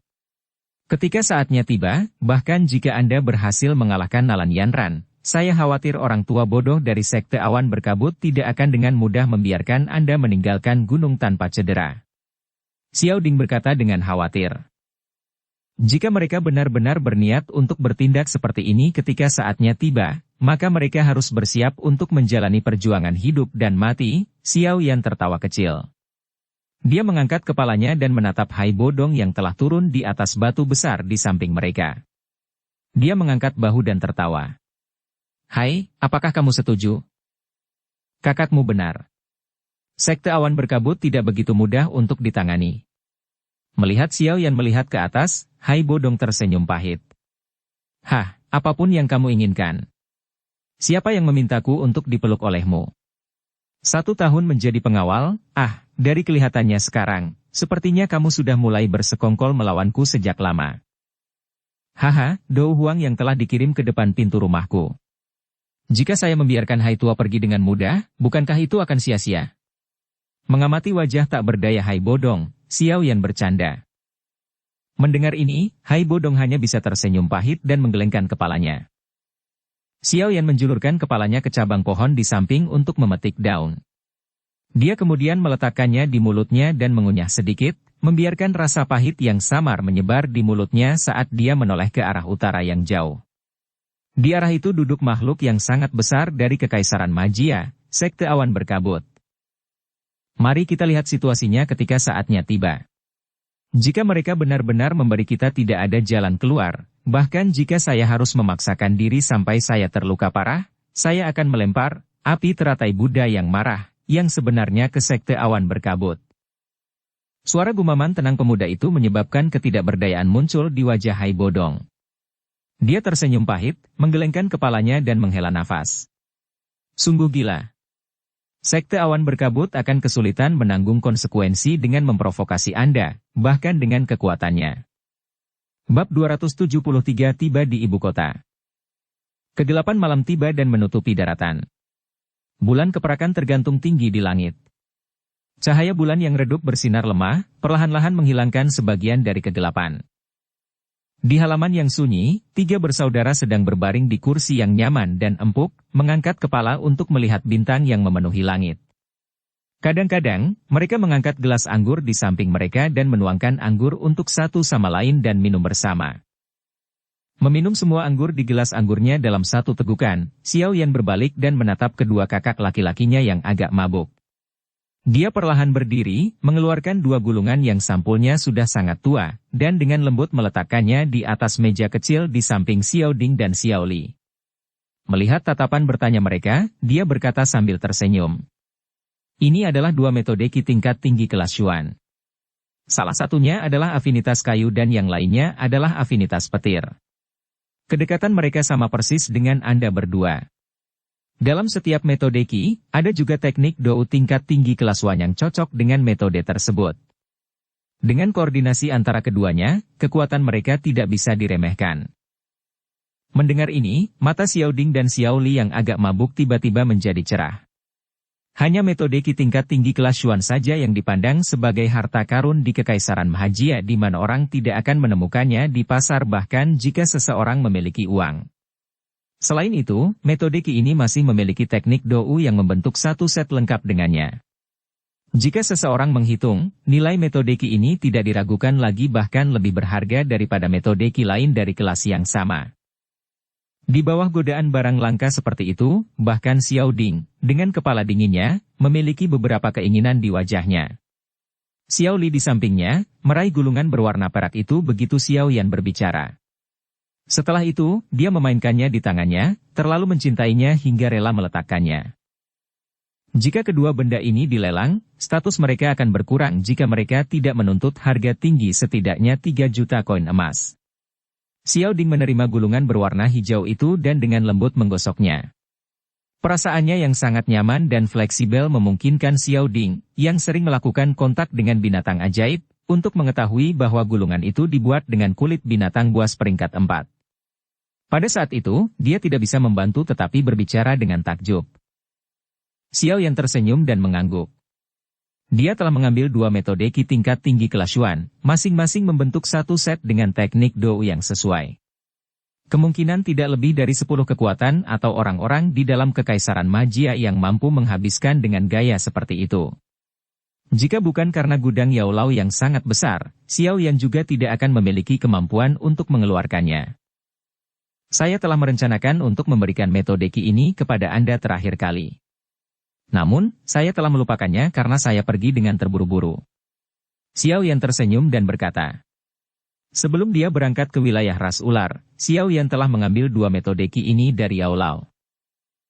Ketika saatnya tiba, bahkan jika Anda berhasil mengalahkan Nalan Yanran, saya khawatir orang tua bodoh dari sekte awan berkabut tidak akan dengan mudah membiarkan Anda meninggalkan gunung tanpa cedera. Xiao Ding berkata dengan khawatir. Jika mereka benar-benar berniat untuk bertindak seperti ini ketika saatnya tiba, maka mereka harus bersiap untuk menjalani perjuangan hidup dan mati. Xiao Yan tertawa kecil. Dia mengangkat kepalanya dan menatap Hai Bodong yang telah turun di atas batu besar di samping mereka. Dia mengangkat bahu dan tertawa. Hai, apakah kamu setuju? Kakakmu benar. Sekte awan berkabut tidak begitu mudah untuk ditangani. Melihat Xiao Yan melihat ke atas, Hai Bodong tersenyum pahit. Hah, apapun yang kamu inginkan. Siapa yang memintaku untuk dipeluk olehmu? 1 tahun menjadi pengawal, dari kelihatannya sekarang, sepertinya kamu sudah mulai bersekongkol melawanku sejak lama. Haha, Dou Huang yang telah dikirim ke depan pintu rumahku. Jika saya membiarkan Hai Tua pergi dengan mudah, bukankah itu akan sia-sia? Mengamati wajah tak berdaya Hai Bodong, Xiao Yan bercanda. Mendengar ini, Hai Bodong hanya bisa tersenyum pahit dan menggelengkan kepalanya. Xiao Yan menjulurkan kepalanya ke cabang pohon di samping untuk memetik daun. Dia kemudian meletakkannya di mulutnya dan mengunyah sedikit, membiarkan rasa pahit yang samar menyebar di mulutnya saat dia menoleh ke arah utara yang jauh. Di arah itu duduk makhluk yang sangat besar dari Kekaisaran Magia, sekte awan berkabut. Mari kita lihat situasinya ketika saatnya tiba. Jika mereka benar-benar memberi kita tidak ada jalan keluar, bahkan jika saya harus memaksakan diri sampai saya terluka parah, saya akan melempar api teratai Buddha yang marah, yang sebenarnya ke sekte awan berkabut. Suara gumaman tenang pemuda itu menyebabkan ketidakberdayaan muncul di wajah Hai Bodong. Dia tersenyum pahit, menggelengkan kepalanya dan menghela nafas. Sungguh gila. Sekte awan berkabut akan kesulitan menanggung konsekuensi dengan memprovokasi Anda, bahkan dengan kekuatannya. Bab 273 tiba di ibu kota. Kegelapan malam tiba dan menutupi daratan. Bulan keperakan tergantung tinggi di langit. Cahaya bulan yang redup bersinar lemah, perlahan-lahan menghilangkan sebagian dari kegelapan. Di halaman yang sunyi, 3 bersaudara sedang berbaring di kursi yang nyaman dan empuk, mengangkat kepala untuk melihat bintang yang memenuhi langit. Kadang-kadang, mereka mengangkat gelas anggur di samping mereka dan menuangkan anggur untuk satu sama lain dan minum bersama. Meminum semua anggur di gelas anggurnya dalam satu tegukan, Xiao Yan berbalik dan menatap kedua kakak laki-lakinya yang agak mabuk. Dia perlahan berdiri, mengeluarkan 2 gulungan yang sampulnya sudah sangat tua, dan dengan lembut meletakkannya di atas meja kecil di samping Xiao Ding dan Xiao Li. Melihat tatapan bertanya mereka, dia berkata sambil tersenyum. Ini adalah 2 metode Qi tingkat tinggi kelas Xuan. Salah satunya adalah afinitas kayu dan yang lainnya adalah afinitas petir. Kedekatan mereka sama persis dengan Anda berdua. Dalam setiap metode Qi, ada juga teknik Dou tingkat tinggi kelas Wan yang cocok dengan metode tersebut. Dengan koordinasi antara keduanya, kekuatan mereka tidak bisa diremehkan. Mendengar ini, mata Xiao Ding dan Xiao Li yang agak mabuk tiba-tiba menjadi cerah. Hanya metode Qi tingkat tinggi kelas Xuan saja yang dipandang sebagai harta karun di Kekaisaran Mahagia di mana orang tidak akan menemukannya di pasar bahkan jika seseorang memiliki uang. Selain itu, metode Qi ini masih memiliki teknik Dou yang membentuk satu set lengkap dengannya. Jika seseorang menghitung, nilai metode Qi ini tidak diragukan lagi bahkan lebih berharga daripada metode Qi lain dari kelas yang sama. Di bawah godaan barang langka seperti itu, bahkan Xiao Ding, dengan kepala dinginnya, memiliki beberapa keinginan di wajahnya. Xiao Li di sampingnya, meraih gulungan berwarna perak itu begitu Xiao Yan berbicara. Setelah itu, dia memainkannya di tangannya, terlalu mencintainya hingga rela meletakkannya. Jika kedua benda ini dilelang, status mereka akan berkurang jika mereka tidak menuntut harga tinggi setidaknya 3 juta koin emas. Xiao Ding menerima gulungan berwarna hijau itu dan dengan lembut menggosoknya. Perasaannya yang sangat nyaman dan fleksibel memungkinkan Xiao Ding, yang sering melakukan kontak dengan binatang ajaib, untuk mengetahui bahwa gulungan itu dibuat dengan kulit binatang buas peringkat 4. Pada saat itu, dia tidak bisa membantu tetapi berbicara dengan takjub. Xiao Yan tersenyum dan mengangguk. Dia telah mengambil 2 metode Qi tingkat tinggi kelas Xuan, masing-masing membentuk satu set dengan teknik Dou yang sesuai. Kemungkinan tidak lebih dari 10 kekuatan atau orang-orang di dalam kekaisaran magia yang mampu menghabiskan dengan gaya seperti itu. Jika bukan karena gudang Yao Lao yang sangat besar, Xiao Yan juga tidak akan memiliki kemampuan untuk mengeluarkannya. Saya telah merencanakan untuk memberikan metode Qi ini kepada Anda terakhir kali. Namun, saya telah melupakannya karena saya pergi dengan terburu-buru. Xiao Yan tersenyum dan berkata. Sebelum dia berangkat ke wilayah ras ular, Xiao Yan telah mengambil 2 metode Qi ini dari Yao Lao.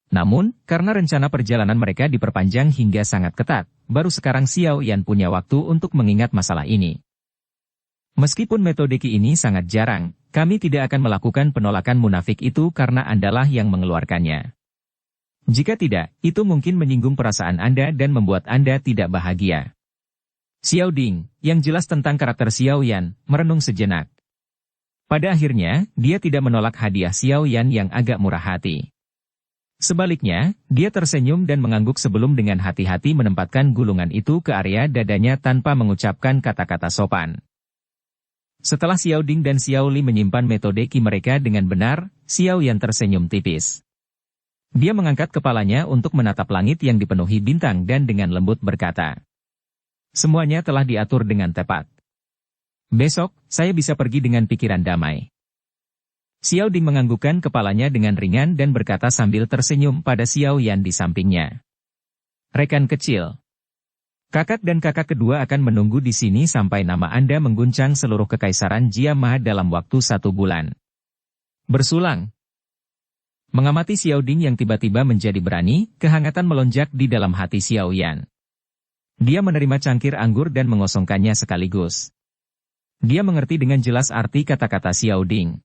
Namun, karena rencana perjalanan mereka diperpanjang hingga sangat ketat, baru sekarang Xiao Yan punya waktu untuk mengingat masalah ini. Meskipun metode Qi ini sangat jarang, kami tidak akan melakukan penolakan munafik itu karena Andalah yang mengeluarkannya. Jika tidak, itu mungkin menyinggung perasaan Anda dan membuat Anda tidak bahagia. Xiao Ding, yang jelas tentang karakter Xiao Yan, merenung sejenak. Pada akhirnya, dia tidak menolak hadiah Xiao Yan yang agak murah hati. Sebaliknya, dia tersenyum dan mengangguk sebelum dengan hati-hati menempatkan gulungan itu ke area dadanya tanpa mengucapkan kata-kata sopan. Setelah Xiao Ding dan Xiao Li menyimpan metode Qi mereka dengan benar, Xiao Yan tersenyum tipis. Dia mengangkat kepalanya untuk menatap langit yang dipenuhi bintang dan dengan lembut berkata. Semuanya telah diatur dengan tepat. Besok, saya bisa pergi dengan pikiran damai. Xiao Ding menganggukkan kepalanya dengan ringan dan berkata sambil tersenyum pada Xiao Yan di sampingnya. Rekan kecil. Kakak dan kakak kedua akan menunggu di sini sampai nama Anda mengguncang seluruh kekaisaran Jia Ma dalam waktu 1 bulan. Bersulang. Mengamati Xiao Ding yang tiba-tiba menjadi berani, kehangatan melonjak di dalam hati Xiao Yan. Dia menerima cangkir anggur dan mengosongkannya sekaligus. Dia mengerti dengan jelas arti kata-kata Xiao Ding.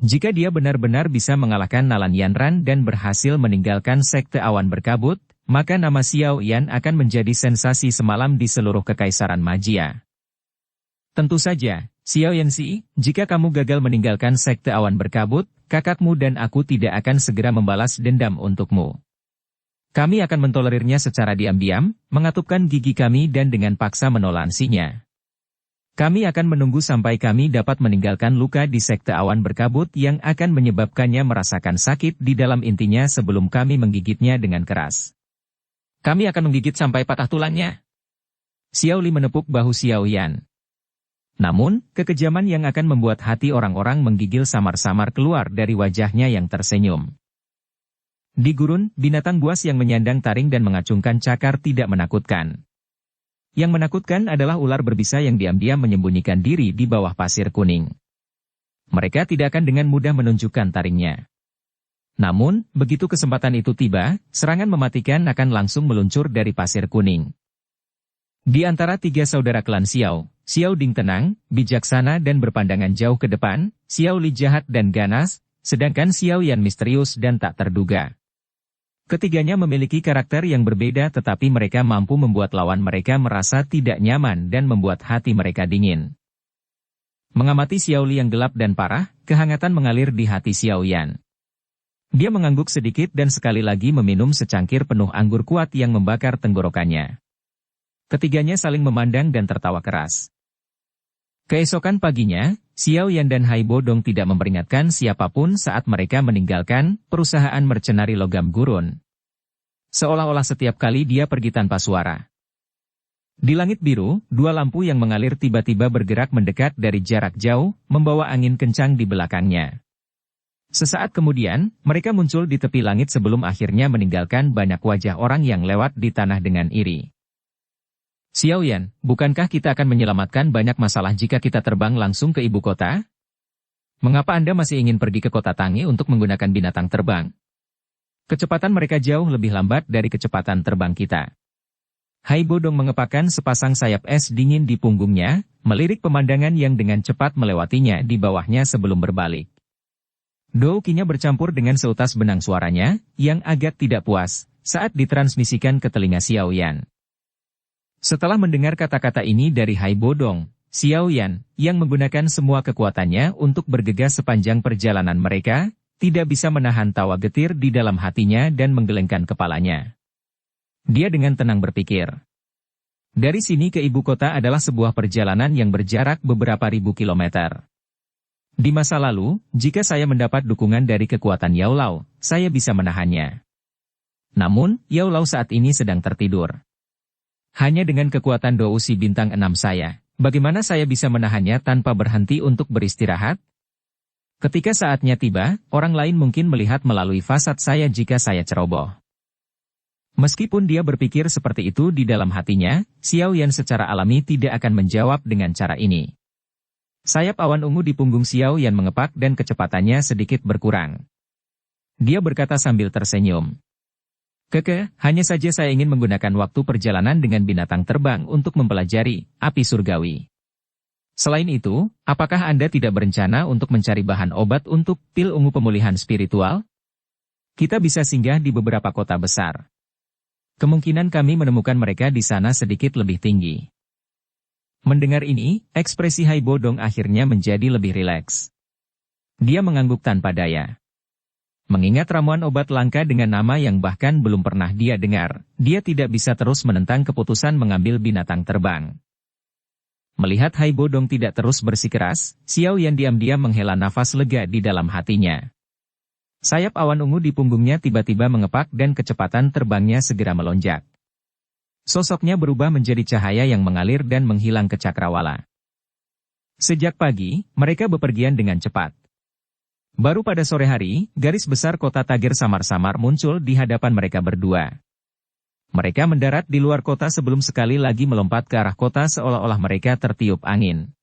Jika dia benar-benar bisa mengalahkan Nalan Yanran dan berhasil meninggalkan sekte awan berkabut, maka nama Xiao Yan akan menjadi sensasi semalam di seluruh kekaisaran magia. Tentu saja, Xiao Yanxi, jika kamu gagal meninggalkan sekte awan berkabut, kakakmu dan aku tidak akan segera membalas dendam untukmu. Kami akan mentolerirnya secara diam-diam, mengatupkan gigi kami dan dengan paksa menoleransinya. Kami akan menunggu sampai kami dapat meninggalkan luka di sekte awan berkabut yang akan menyebabkannya merasakan sakit di dalam intinya sebelum kami menggigitnya dengan keras. Kami akan menggigit sampai patah tulangnya. Xiao Li menepuk bahu Xiao Yan. Namun, kekejaman yang akan membuat hati orang-orang menggigil samar-samar keluar dari wajahnya yang tersenyum. Di gurun, binatang buas yang menyandang taring dan mengacungkan cakar tidak menakutkan. Yang menakutkan adalah ular berbisa yang diam-diam menyembunyikan diri di bawah pasir kuning. Mereka tidak akan dengan mudah menunjukkan taringnya. Namun, begitu kesempatan itu tiba, serangan mematikan akan langsung meluncur dari pasir kuning. Di antara 3 saudara klan Xiao, Xiao Ding tenang, bijaksana dan berpandangan jauh ke depan, Xiao Li jahat dan ganas, sedangkan Xiao Yan misterius dan tak terduga. Ketiganya memiliki karakter yang berbeda tetapi mereka mampu membuat lawan mereka merasa tidak nyaman dan membuat hati mereka dingin. Mengamati Xiao Li yang gelap dan parah, kehangatan mengalir di hati Xiao Yan. Dia mengangguk sedikit dan sekali lagi meminum secangkir penuh anggur kuat yang membakar tenggorokannya. Ketiganya saling memandang dan tertawa keras. Keesokan paginya, Xiao Yan dan Hai Bodong tidak memperingatkan siapapun saat mereka meninggalkan perusahaan mercenari logam gurun. Seolah-olah setiap kali dia pergi tanpa suara. Di langit biru, 2 lampu yang mengalir tiba-tiba bergerak mendekat dari jarak jauh, membawa angin kencang di belakangnya. Sesaat kemudian, mereka muncul di tepi langit sebelum akhirnya meninggalkan banyak wajah orang yang lewat di tanah dengan iri. Xiao Yan, bukankah kita akan menyelamatkan banyak masalah jika kita terbang langsung ke ibu kota? Mengapa Anda masih ingin pergi ke kota Tangi untuk menggunakan binatang terbang? Kecepatan mereka jauh lebih lambat dari kecepatan terbang kita. Hai Bodong mengepakkan sepasang sayap es dingin di punggungnya, melirik pemandangan yang dengan cepat melewatinya di bawahnya sebelum berbalik. Doukinya bercampur dengan seutas benang suaranya, yang agak tidak puas, saat ditransmisikan ke telinga Xiao Yan. Setelah mendengar kata-kata ini dari Hai Bodong, Xiao Yan, yang menggunakan semua kekuatannya untuk bergegas sepanjang perjalanan mereka, tidak bisa menahan tawa getir di dalam hatinya dan menggelengkan kepalanya. Dia dengan tenang berpikir. Dari sini ke ibu kota adalah sebuah perjalanan yang berjarak beberapa ribu kilometer. Di masa lalu, jika saya mendapat dukungan dari kekuatan Yao Lao, saya bisa menahannya. Namun, Yao Lao saat ini sedang tertidur. Hanya dengan kekuatan Dousi bintang 6 saya, bagaimana saya bisa menahannya tanpa berhenti untuk beristirahat? Ketika saatnya tiba, orang lain mungkin melihat melalui fasad saya jika saya ceroboh. Meskipun dia berpikir seperti itu di dalam hatinya, Xiao Yan secara alami tidak akan menjawab dengan cara ini. Sayap awan ungu di punggung Xiao Yan mengepak dan kecepatannya sedikit berkurang. Dia berkata sambil tersenyum. Hanya saja saya ingin menggunakan waktu perjalanan dengan binatang terbang untuk mempelajari api surgawi. Selain itu, apakah Anda tidak berencana untuk mencari bahan obat untuk pil ungu pemulihan spiritual? Kita bisa singgah di beberapa kota besar. Kemungkinan kami menemukan mereka di sana sedikit lebih tinggi. Mendengar ini, ekspresi Hai Bodong akhirnya menjadi lebih rileks. Dia mengangguk tanpa daya. Mengingat ramuan obat langka dengan nama yang bahkan belum pernah dia dengar, dia tidak bisa terus menentang keputusan mengambil binatang terbang. Melihat Hai Bodong tidak terus bersikeras, Xiao Yan diam-diam menghela nafas lega di dalam hatinya. Sayap awan ungu di punggungnya tiba-tiba mengepak dan kecepatan terbangnya segera melonjak. Sosoknya berubah menjadi cahaya yang mengalir dan menghilang ke cakrawala. Sejak pagi, mereka bepergian dengan cepat. Baru pada sore hari, garis besar kota Tager samar-samar muncul di hadapan mereka berdua. Mereka mendarat di luar kota sebelum sekali lagi melompat ke arah kota seolah-olah mereka tertiup angin.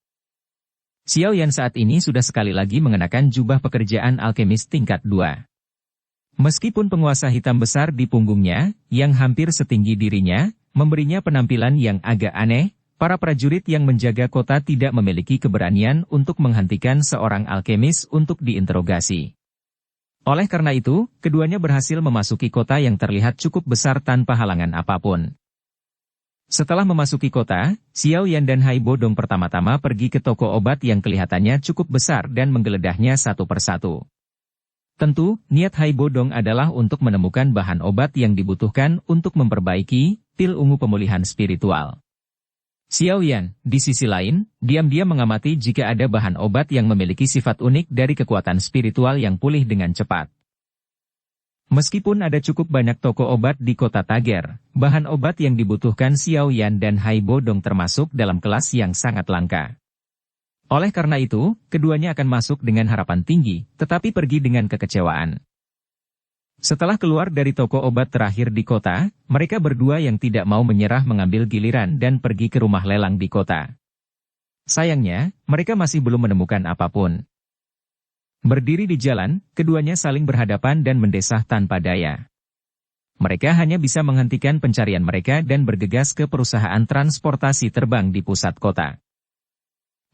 Xiao Yan saat ini sudah sekali lagi mengenakan jubah pekerjaan alkemis tingkat 2. Meskipun penguasa hitam besar di punggungnya, yang hampir setinggi dirinya, memberinya penampilan yang agak aneh, para prajurit yang menjaga kota tidak memiliki keberanian untuk menghentikan seorang alkemis untuk diinterogasi. Oleh karena itu, keduanya berhasil memasuki kota yang terlihat cukup besar tanpa halangan apapun. Setelah memasuki kota, Xiao Yan dan Hai Bodong pertama-tama pergi ke toko obat yang kelihatannya cukup besar dan menggeledahnya satu persatu. Tentu, niat Hai Bodong adalah untuk menemukan bahan obat yang dibutuhkan untuk memperbaiki pil ungu pemulihan spiritual. Xiao Yan, di sisi lain, diam-diam mengamati jika ada bahan obat yang memiliki sifat unik dari kekuatan spiritual yang pulih dengan cepat. Meskipun ada cukup banyak toko obat di kota Tager, bahan obat yang dibutuhkan Xiao Yan dan Hai Bodong termasuk dalam kelas yang sangat langka. Oleh karena itu, keduanya akan masuk dengan harapan tinggi, tetapi pergi dengan kekecewaan. Setelah keluar dari toko obat terakhir di kota, mereka berdua yang tidak mau menyerah mengambil giliran dan pergi ke rumah lelang di kota. Sayangnya, mereka masih belum menemukan apapun. Berdiri di jalan, keduanya saling berhadapan dan mendesah tanpa daya. Mereka hanya bisa menghentikan pencarian mereka dan bergegas ke perusahaan transportasi terbang di pusat kota.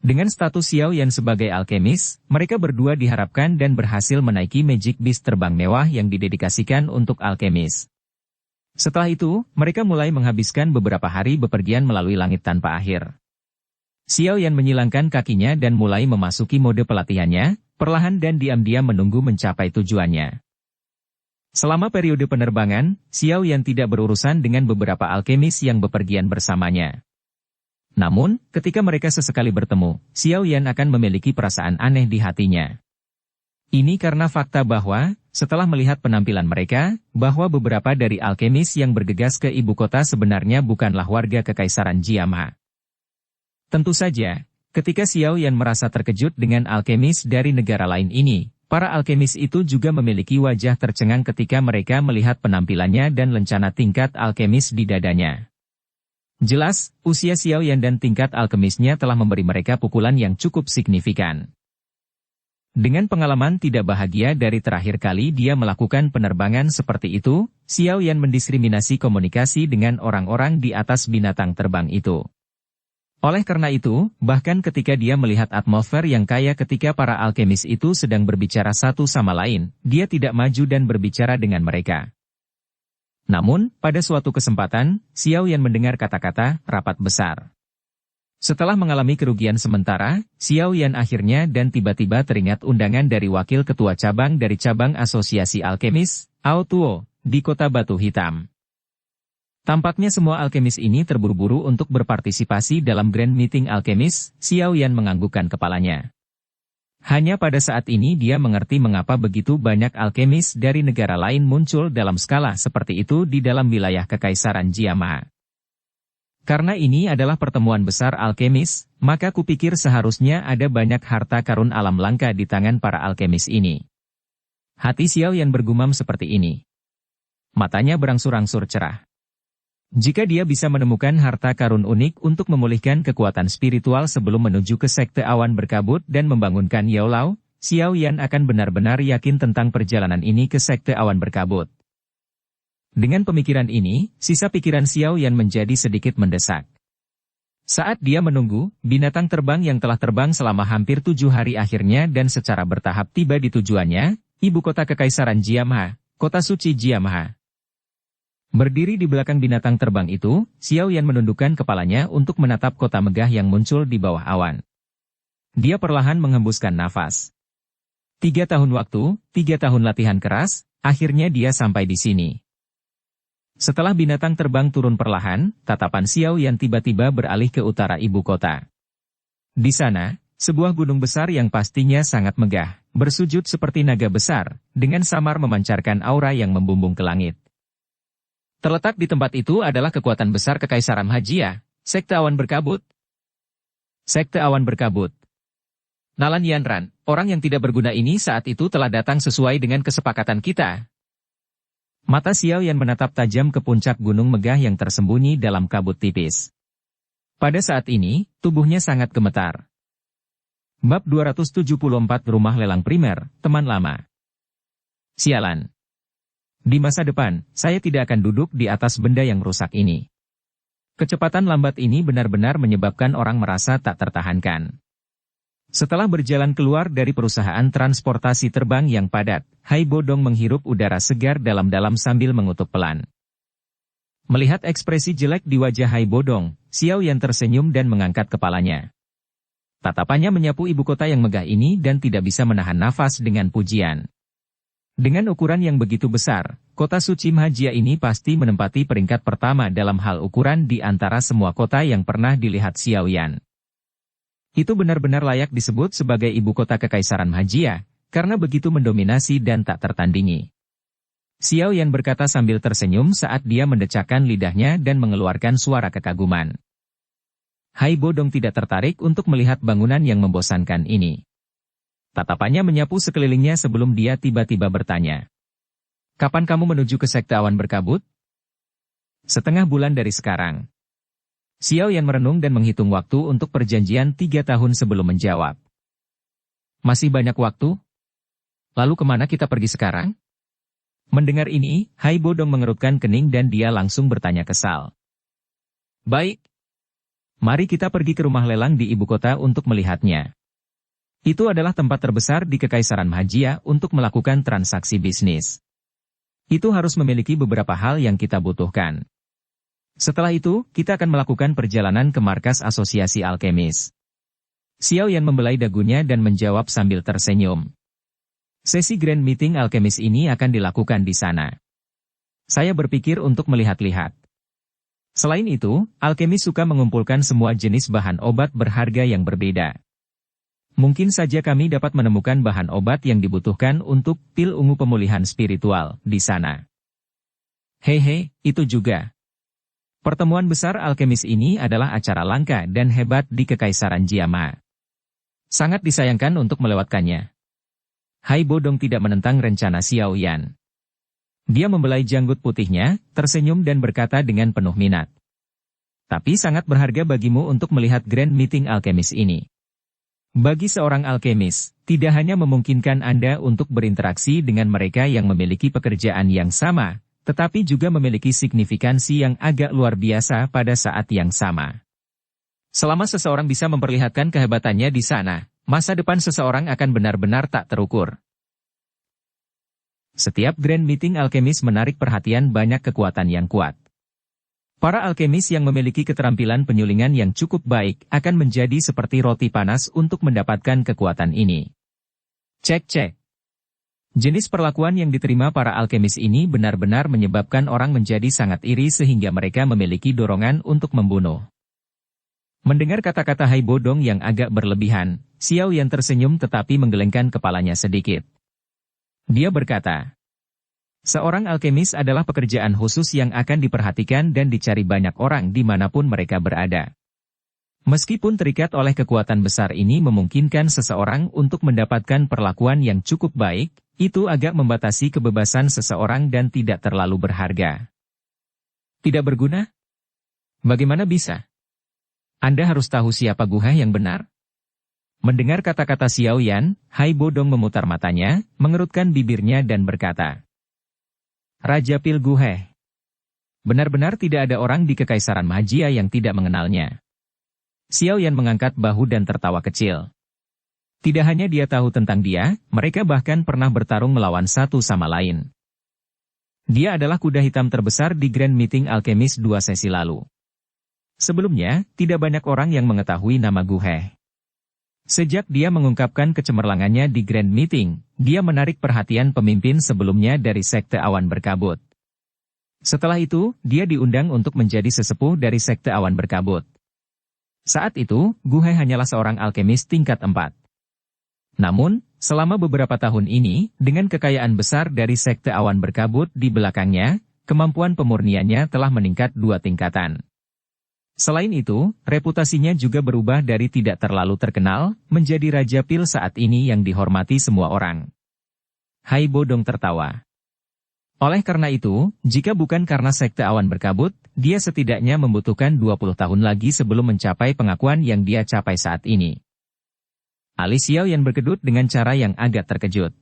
Dengan status Xiao Yan sebagai alkemis, mereka berdua diharapkan dan berhasil menaiki Magic Beast terbang mewah yang didedikasikan untuk alkemis. Setelah itu, mereka mulai menghabiskan beberapa hari bepergian melalui langit tanpa akhir. Xiao Yan menyilangkan kakinya dan mulai memasuki mode pelatihannya, perlahan dan diam-diam menunggu mencapai tujuannya. Selama periode penerbangan, Xiao Yan tidak berurusan dengan beberapa alkemis yang bepergian bersamanya. Namun, ketika mereka sesekali bertemu, Xiao Yan akan memiliki perasaan aneh di hatinya. Ini karena fakta bahwa, setelah melihat penampilan mereka, bahwa beberapa dari alkemis yang bergegas ke ibu kota sebenarnya bukanlah warga Kekaisaran Jiama. Tentu saja, ketika Xiao Yan merasa terkejut dengan alkemis dari negara lain ini, para alkemis itu juga memiliki wajah tercengang ketika mereka melihat penampilannya dan lencana tingkat alkemis di dadanya. Jelas, usia Xiao Yan dan tingkat alkemisnya telah memberi mereka pukulan yang cukup signifikan. Dengan pengalaman tidak bahagia dari terakhir kali dia melakukan penerbangan seperti itu, Xiao Yan mendiskriminasi komunikasi dengan orang-orang di atas binatang terbang itu. Oleh karena itu, bahkan ketika dia melihat atmosfer yang kaya ketika para alkemis itu sedang berbicara satu sama lain, dia tidak maju dan berbicara dengan mereka. Namun, pada suatu kesempatan, Xiao Yan mendengar kata-kata rapat besar. Setelah mengalami kerugian sementara, Xiao Yan akhirnya dan tiba-tiba teringat undangan dari wakil ketua cabang dari cabang Asosiasi Alkemis, Ao Tuo, di kota Batu Hitam. Tampaknya semua alkemis ini terburu-buru untuk berpartisipasi dalam Grand Meeting Alkemis. Xiao Yan menganggukkan kepalanya. Hanya pada saat ini dia mengerti mengapa begitu banyak alkemis dari negara lain muncul dalam skala seperti itu di dalam wilayah Kekaisaran Jiamaha. Karena ini adalah pertemuan besar alkemis, maka kupikir seharusnya ada banyak harta karun alam langka di tangan para alkemis ini. Hati Xiao Yan bergumam seperti ini. Matanya berangsur-angsur cerah. Jika dia bisa menemukan harta karun unik untuk memulihkan kekuatan spiritual sebelum menuju ke sekte awan berkabut dan membangunkan Yaolao, Xiao Yan akan benar-benar yakin tentang perjalanan ini ke sekte awan berkabut. Dengan pemikiran ini, sisa pikiran Xiao Yan menjadi sedikit mendesak. Saat dia menunggu, binatang terbang yang telah terbang selama hampir 7 hari akhirnya dan secara bertahap tiba di tujuannya, ibu kota Kekaisaran Jiamaha, kota suci Jiamaha. Berdiri di belakang binatang terbang itu, Xiao Yan menundukkan kepalanya untuk menatap kota megah yang muncul di bawah awan. Dia perlahan menghembuskan nafas. 3 tahun waktu, 3 tahun latihan keras, akhirnya dia sampai di sini. Setelah binatang terbang turun perlahan, tatapan Xiao Yan tiba-tiba beralih ke utara ibu kota. Di sana, sebuah gunung besar yang pastinya sangat megah, bersujud seperti naga besar, dengan samar memancarkan aura yang membumbung ke langit. Terletak di tempat itu adalah kekuatan besar Kekaisaran Hajia, Sekte Awan Berkabut. Sekte Awan Berkabut. Nalan Yanran, orang yang tidak berguna ini saat itu telah datang sesuai dengan kesepakatan kita. Mata Xiao Yan menatap tajam ke puncak gunung megah yang tersembunyi dalam kabut tipis. Pada saat ini, tubuhnya sangat gemetar. Bab 274 Rumah Lelang Primer, Teman Lama. Sialan. Di masa depan, saya tidak akan duduk di atas benda yang rusak ini. Kecepatan lambat ini benar-benar menyebabkan orang merasa tak tertahankan. Setelah berjalan keluar dari perusahaan transportasi terbang yang padat, Hai Bodong menghirup udara segar dalam-dalam sambil mengutuk pelan. Melihat ekspresi jelek di wajah Hai Bodong, Xiao Yan tersenyum dan mengangkat kepalanya. Tatapannya menyapu ibu kota yang megah ini dan tidak bisa menahan nafas dengan pujian. Dengan ukuran yang begitu besar, kota suci Hajia ini pasti menempati peringkat pertama dalam hal ukuran di antara semua kota yang pernah dilihat Xiao Yan. Itu benar-benar layak disebut sebagai ibu kota Kekaisaran Hajia, karena begitu mendominasi dan tak tertandingi. Xiao Yan berkata sambil tersenyum saat dia mendecakkan lidahnya dan mengeluarkan suara kekaguman. Hai Bodong tidak tertarik untuk melihat bangunan yang membosankan ini. Tatapannya menyapu sekelilingnya sebelum dia tiba-tiba bertanya. Kapan kamu menuju ke Sekte Awan Berkabut? Setengah bulan dari sekarang. Xiao Yan merenung dan menghitung waktu untuk perjanjian 3 tahun sebelum menjawab. Masih banyak waktu? Lalu kemana kita pergi sekarang? Mendengar ini, Hai Bodong mengerutkan kening dan dia langsung bertanya kesal. Baik. Mari kita pergi ke rumah lelang di ibu kota untuk melihatnya. Itu adalah tempat terbesar di Kekaisaran Hajia untuk melakukan transaksi bisnis. Itu harus memiliki beberapa hal yang kita butuhkan. Setelah itu, kita akan melakukan perjalanan ke markas Asosiasi Alkemis. Xiao Yan membelai dagunya dan menjawab sambil tersenyum. Sesi Grand Meeting Alkemis ini akan dilakukan di sana. Saya berpikir untuk melihat-lihat. Selain itu, alkemis suka mengumpulkan semua jenis bahan obat berharga yang berbeda. Mungkin saja kami dapat menemukan bahan obat yang dibutuhkan untuk pil ungu pemulihan spiritual di sana. Hehe, itu juga. Pertemuan besar alkemis ini adalah acara langka dan hebat di Kekaisaran Jiamaha. Sangat disayangkan untuk melewatkannya. Hai Bodong tidak menentang rencana Xiao Yan. Dia membelai janggut putihnya, tersenyum dan berkata dengan penuh minat. Tapi sangat berharga bagimu untuk melihat Grand Meeting Alkemis ini. Bagi seorang alkemis, tidak hanya memungkinkan Anda untuk berinteraksi dengan mereka yang memiliki pekerjaan yang sama, tetapi juga memiliki signifikansi yang agak luar biasa pada saat yang sama. Selama seseorang bisa memperlihatkan kehebatannya di sana, masa depan seseorang akan benar-benar tak terukur. Setiap grand meeting alkemis menarik perhatian banyak kekuatan yang kuat. Para alkemis yang memiliki keterampilan penyulingan yang cukup baik akan menjadi seperti roti panas untuk mendapatkan kekuatan ini. Cek. Jenis perlakuan yang diterima para alkemis ini benar-benar menyebabkan orang menjadi sangat iri sehingga mereka memiliki dorongan untuk membunuh. Mendengar kata-kata Hai Bodong yang agak berlebihan, Xiao Yan tersenyum tetapi menggelengkan kepalanya sedikit. Dia berkata, seorang alkemis adalah pekerjaan khusus yang akan diperhatikan dan dicari banyak orang dimanapun mereka berada. Meskipun terikat oleh kekuatan besar ini memungkinkan seseorang untuk mendapatkan perlakuan yang cukup baik, itu agak membatasi kebebasan seseorang dan tidak terlalu berharga. Tidak berguna? Bagaimana bisa? Anda harus tahu siapa Guhe yang benar? Mendengar kata-kata Xiao Yan, Hai Bodong memutar matanya, mengerutkan bibirnya dan berkata, Raja Pil Guhe. Benar-benar tidak ada orang di Kekaisaran Magia yang tidak mengenalnya. Xiao Yan mengangkat bahu dan tertawa kecil. Tidak hanya dia tahu tentang dia, mereka bahkan pernah bertarung melawan satu sama lain. Dia adalah kuda hitam terbesar di Grand Meeting Alkemis 2 sesi lalu. Sebelumnya, tidak banyak orang yang mengetahui nama Guhe. Sejak dia mengungkapkan kecemerlangannya di Grand Meeting, dia menarik perhatian pemimpin sebelumnya dari Sekte Awan Berkabut. Setelah itu, dia diundang untuk menjadi sesepuh dari Sekte Awan Berkabut. Saat itu, Guhe hanyalah seorang alkemis tingkat 4. Namun, selama beberapa tahun ini, dengan kekayaan besar dari Sekte Awan Berkabut di belakangnya, kemampuan pemurniannya telah meningkat 2 tingkatan. Selain itu, reputasinya juga berubah dari tidak terlalu terkenal, menjadi Raja Pil saat ini yang dihormati semua orang. Hai Bodong tertawa. Oleh karena itu, jika bukan karena Sekte Awan Berkabut, dia setidaknya membutuhkan 20 tahun lagi sebelum mencapai pengakuan yang dia capai saat ini. Alis Xiao Yan berkedut dengan cara yang agak terkejut.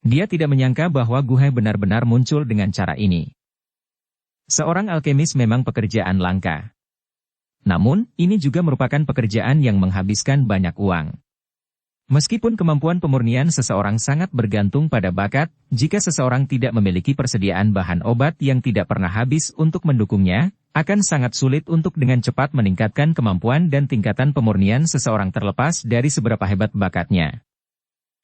Dia tidak menyangka bahwa Guhe benar-benar muncul dengan cara ini. Seorang alkemis memang pekerjaan langka. Namun, ini juga merupakan pekerjaan yang menghabiskan banyak uang. Meskipun kemampuan pemurnian seseorang sangat bergantung pada bakat, jika seseorang tidak memiliki persediaan bahan obat yang tidak pernah habis untuk mendukungnya, akan sangat sulit untuk dengan cepat meningkatkan kemampuan dan tingkatan pemurnian seseorang terlepas dari seberapa hebat bakatnya.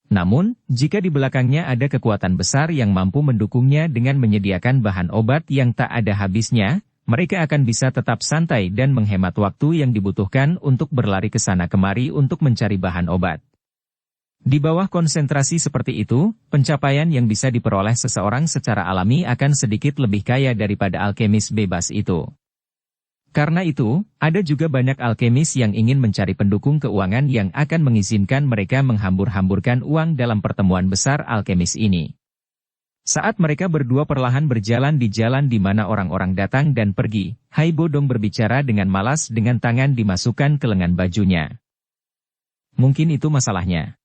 Namun, jika di belakangnya ada kekuatan besar yang mampu mendukungnya dengan menyediakan bahan obat yang tak ada habisnya, mereka akan bisa tetap santai dan menghemat waktu yang dibutuhkan untuk berlari ke sana kemari untuk mencari bahan obat. Di bawah konsentrasi seperti itu, pencapaian yang bisa diperoleh seseorang secara alami akan sedikit lebih kaya daripada alkemis bebas itu. Karena itu, ada juga banyak alkemis yang ingin mencari pendukung keuangan yang akan mengizinkan mereka menghambur-hamburkan uang dalam pertemuan besar alkemis ini. Saat mereka berdua perlahan berjalan di jalan di mana orang-orang datang dan pergi, Hai Bodong berbicara dengan malas dengan tangan dimasukkan ke lengan bajunya. Mungkin itu masalahnya.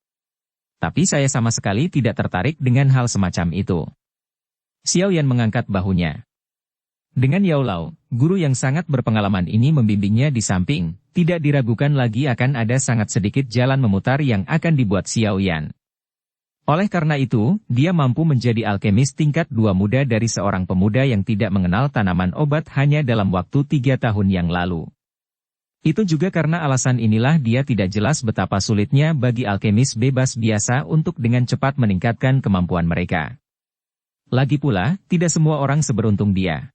Tapi saya sama sekali tidak tertarik dengan hal semacam itu. Xiao Yan mengangkat bahunya. Dengan Yao Lao, guru yang sangat berpengalaman ini membimbingnya di samping, tidak diragukan lagi akan ada sangat sedikit jalan memutar yang akan dibuat Xiao Yan. Oleh karena itu, dia mampu menjadi alkemis tingkat 2 muda dari seorang pemuda yang tidak mengenal tanaman obat hanya dalam waktu 3 tahun yang lalu. Itu juga karena alasan inilah dia tidak jelas betapa sulitnya bagi alkemis bebas biasa untuk dengan cepat meningkatkan kemampuan mereka. Lagi pula, tidak semua orang seberuntung dia.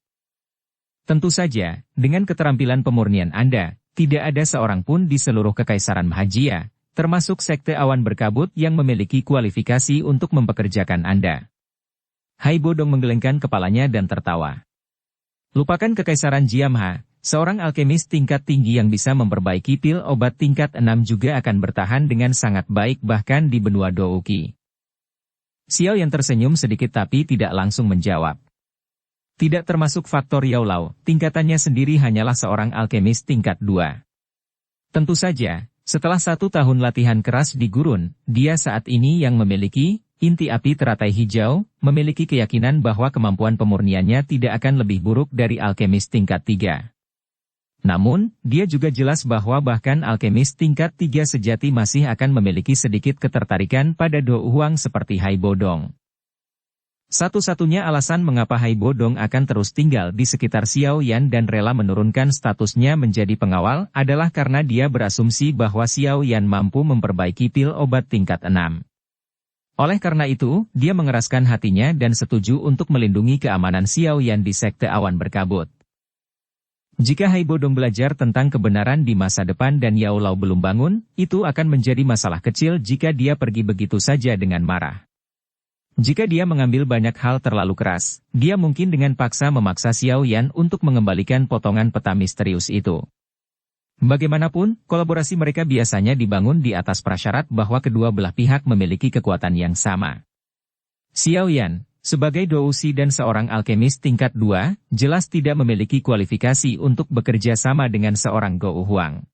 Tentu saja, dengan keterampilan pemurnian Anda, tidak ada seorang pun di seluruh Kekaisaran Magia, termasuk Sekte Awan Berkabut yang memiliki kualifikasi untuk mempekerjakan Anda. Hai Bodong menggelengkan kepalanya dan tertawa. Lupakan Kekaisaran Jiamha, seorang alkemis tingkat tinggi yang bisa memperbaiki pil obat tingkat 6 juga akan bertahan dengan sangat baik bahkan di benua Douki. Xiao yang tersenyum sedikit tapi tidak langsung menjawab. Tidak termasuk faktor Yao Lao, tingkatannya sendiri hanyalah seorang alkemis tingkat 2. Tentu saja, Setelah 1 tahun latihan keras di gurun, dia saat ini yang memiliki inti api teratai hijau, memiliki keyakinan bahwa kemampuan pemurniannya tidak akan lebih buruk dari alkemis tingkat 3. Namun, dia juga jelas bahwa bahkan alkemis tingkat 3 sejati masih akan memiliki sedikit ketertarikan pada Do Huang seperti Hai Bodong. Satu-satunya alasan mengapa Hai Bodong akan terus tinggal di sekitar Xiao Yan dan rela menurunkan statusnya menjadi pengawal adalah karena dia berasumsi bahwa Xiao Yan mampu memperbaiki pil obat tingkat 6. Oleh karena itu, dia mengeraskan hatinya dan setuju untuk melindungi keamanan Xiao Yan di Sekte Awan Berkabut. Jika Hai Bodong belajar tentang kebenaran di masa depan dan Yao Lao belum bangun, itu akan menjadi masalah kecil jika dia pergi begitu saja dengan marah. Jika dia mengambil banyak hal terlalu keras, dia mungkin dengan paksa memaksa Xiao Yan untuk mengembalikan potongan peta misterius itu. Bagaimanapun, kolaborasi mereka biasanya dibangun di atas prasyarat bahwa kedua belah pihak memiliki kekuatan yang sama. Xiao Yan, sebagai dousi dan seorang alkemis tingkat 2, jelas tidak memiliki kualifikasi untuk bekerja sama dengan seorang Go Huang.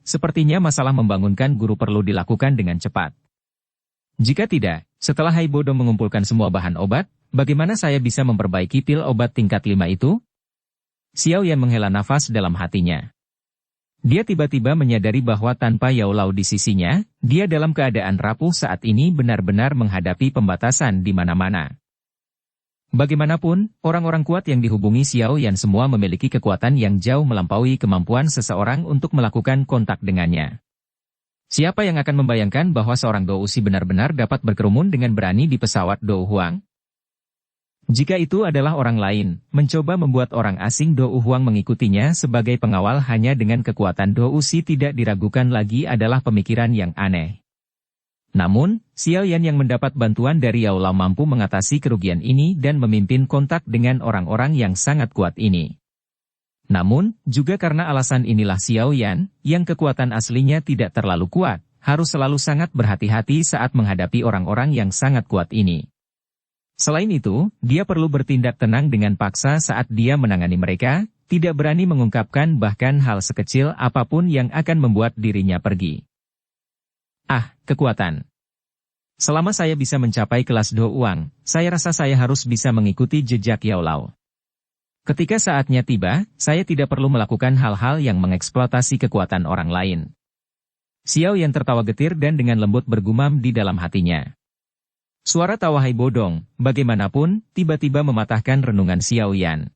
Sepertinya masalah membangunkan guru perlu dilakukan dengan cepat. Jika tidak, setelah Hai Bodong mengumpulkan semua bahan obat, bagaimana saya bisa memperbaiki pil obat tingkat 5 itu? Xiao Yan menghela nafas dalam hatinya. Dia tiba-tiba menyadari bahwa tanpa Yao Lao di sisinya, dia dalam keadaan rapuh saat ini benar-benar menghadapi pembatasan di mana-mana. Bagaimanapun, orang-orang kuat yang dihubungi Xiao Yan semua memiliki kekuatan yang jauh melampaui kemampuan seseorang untuk melakukan kontak dengannya. Siapa yang akan membayangkan bahwa seorang dousi benar-benar dapat berkerumun dengan berani di pesawat Do Huang? Jika itu adalah orang lain, mencoba membuat orang asing Do Huang mengikutinya sebagai pengawal hanya dengan kekuatan dousi tidak diragukan lagi adalah pemikiran yang aneh. Namun, Xiao Yan yang mendapat bantuan dari Yao Lao mampu mengatasi kerugian ini dan memimpin kontak dengan orang-orang yang sangat kuat ini. Namun, juga karena alasan inilah Xiao Yan, yang kekuatan aslinya tidak terlalu kuat, harus selalu sangat berhati-hati saat menghadapi orang-orang yang sangat kuat ini. Selain itu, dia perlu bertindak tenang dengan paksa saat dia menangani mereka, tidak berani mengungkapkan bahkan hal sekecil apapun yang akan membuat dirinya pergi. Kekuatan. Selama saya bisa mencapai kelas Do Huang, saya rasa saya harus bisa mengikuti jejak Yao Lao. Ketika saatnya tiba, saya tidak perlu melakukan hal-hal yang mengeksploitasi kekuatan orang lain. Xiao Yan tertawa getir dan dengan lembut bergumam di dalam hatinya. Suara tawa Hai Bodong, bagaimanapun, tiba-tiba mematahkan renungan Xiao Yan.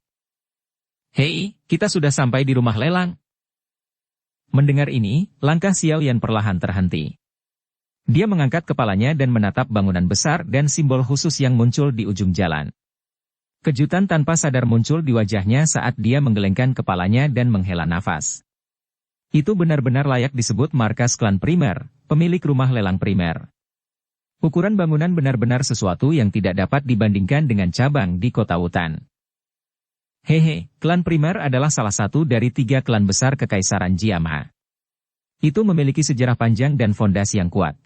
Hei, kita sudah sampai di rumah lelang. Mendengar ini, langkah Xiao Yan perlahan terhenti. Dia mengangkat kepalanya dan menatap bangunan besar dan simbol khusus yang muncul di ujung jalan. Kejutan tanpa sadar muncul di wajahnya saat dia menggelengkan kepalanya dan menghela nafas. Itu benar-benar layak disebut markas klan primer, pemilik rumah lelang primer. Ukuran bangunan benar-benar sesuatu yang tidak dapat dibandingkan dengan cabang di kota Wutan. Klan primer adalah salah satu dari 3 klan besar Kekaisaran Jiamha. Itu memiliki sejarah panjang dan fondasi yang kuat.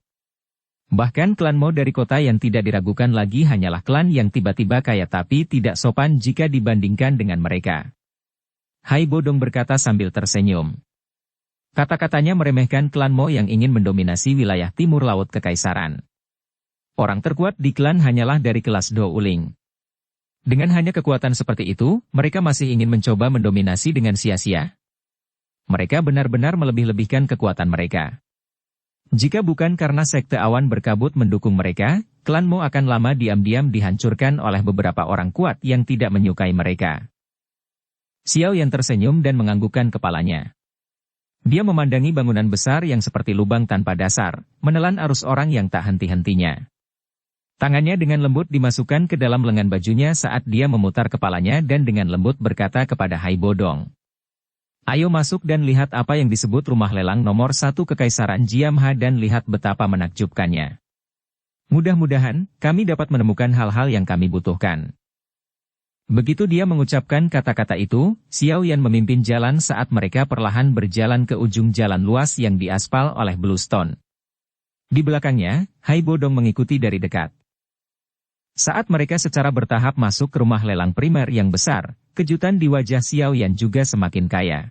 Bahkan klan Mo dari kota yang tidak diragukan lagi hanyalah klan yang tiba-tiba kaya tapi tidak sopan jika dibandingkan dengan mereka. Hai Bodong berkata sambil tersenyum. Kata-katanya meremehkan klan Mo yang ingin mendominasi wilayah timur laut Kekaisaran. Orang terkuat di klan hanyalah dari kelas Do Uling. Dengan hanya kekuatan seperti itu, mereka masih ingin mencoba mendominasi dengan sia-sia. Mereka benar-benar melebih-lebihkan kekuatan mereka. Jika bukan karena Sekte Awan Berkabut mendukung mereka, klan Mo akan lama diam-diam dihancurkan oleh beberapa orang kuat yang tidak menyukai mereka. Xiao Yan tersenyum dan menganggukkan kepalanya. Dia memandangi bangunan besar yang seperti lubang tanpa dasar, menelan arus orang yang tak henti-hentinya. Tangannya dengan lembut dimasukkan ke dalam lengan bajunya saat dia memutar kepalanya dan dengan lembut berkata kepada Hai Bodong. Ayo masuk dan lihat apa yang disebut rumah lelang nomor 1 Kekaisaran Jiamha dan lihat betapa menakjubkannya. Mudah-mudahan, kami dapat menemukan hal-hal yang kami butuhkan. Begitu dia mengucapkan kata-kata itu, Xiao Yan memimpin jalan saat mereka perlahan berjalan ke ujung jalan luas yang diaspal oleh Bluestone. Di belakangnya, Hai Bodong mengikuti dari dekat. Saat mereka secara bertahap masuk ke rumah lelang primer yang besar, kejutan di wajah Xiao Yan juga semakin kaya.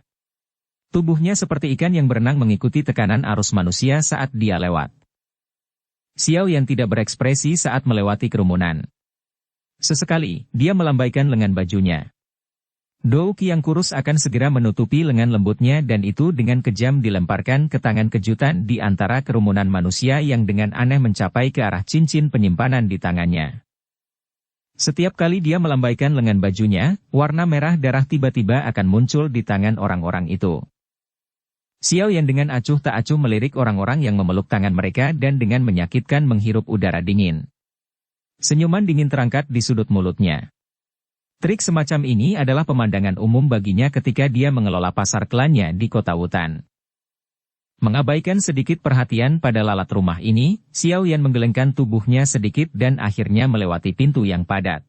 Tubuhnya seperti ikan yang berenang mengikuti tekanan arus manusia saat dia lewat. Xiao Yan tidak berekspresi saat melewati kerumunan. Sesekali, dia melambaikan lengan bajunya. Douki yang kurus akan segera menutupi lengan lembutnya dan itu dengan kejam dilemparkan ke tangan kejutan di antara kerumunan manusia yang dengan aneh mencapai ke arah cincin penyimpanan di tangannya. Setiap kali dia melambaikan lengan bajunya, warna merah darah tiba-tiba akan muncul di tangan orang-orang itu. Xiao Yan dengan acuh tak acuh melirik orang-orang yang memeluk tangan mereka dan dengan menyakitkan menghirup udara dingin. Senyuman dingin terangkat di sudut mulutnya. Trik semacam ini adalah pemandangan umum baginya ketika dia mengelola pasar klannya di kota Wutan. Mengabaikan sedikit perhatian pada lalat rumah ini, Xiao Yan menggelengkan tubuhnya sedikit dan akhirnya melewati pintu yang padat.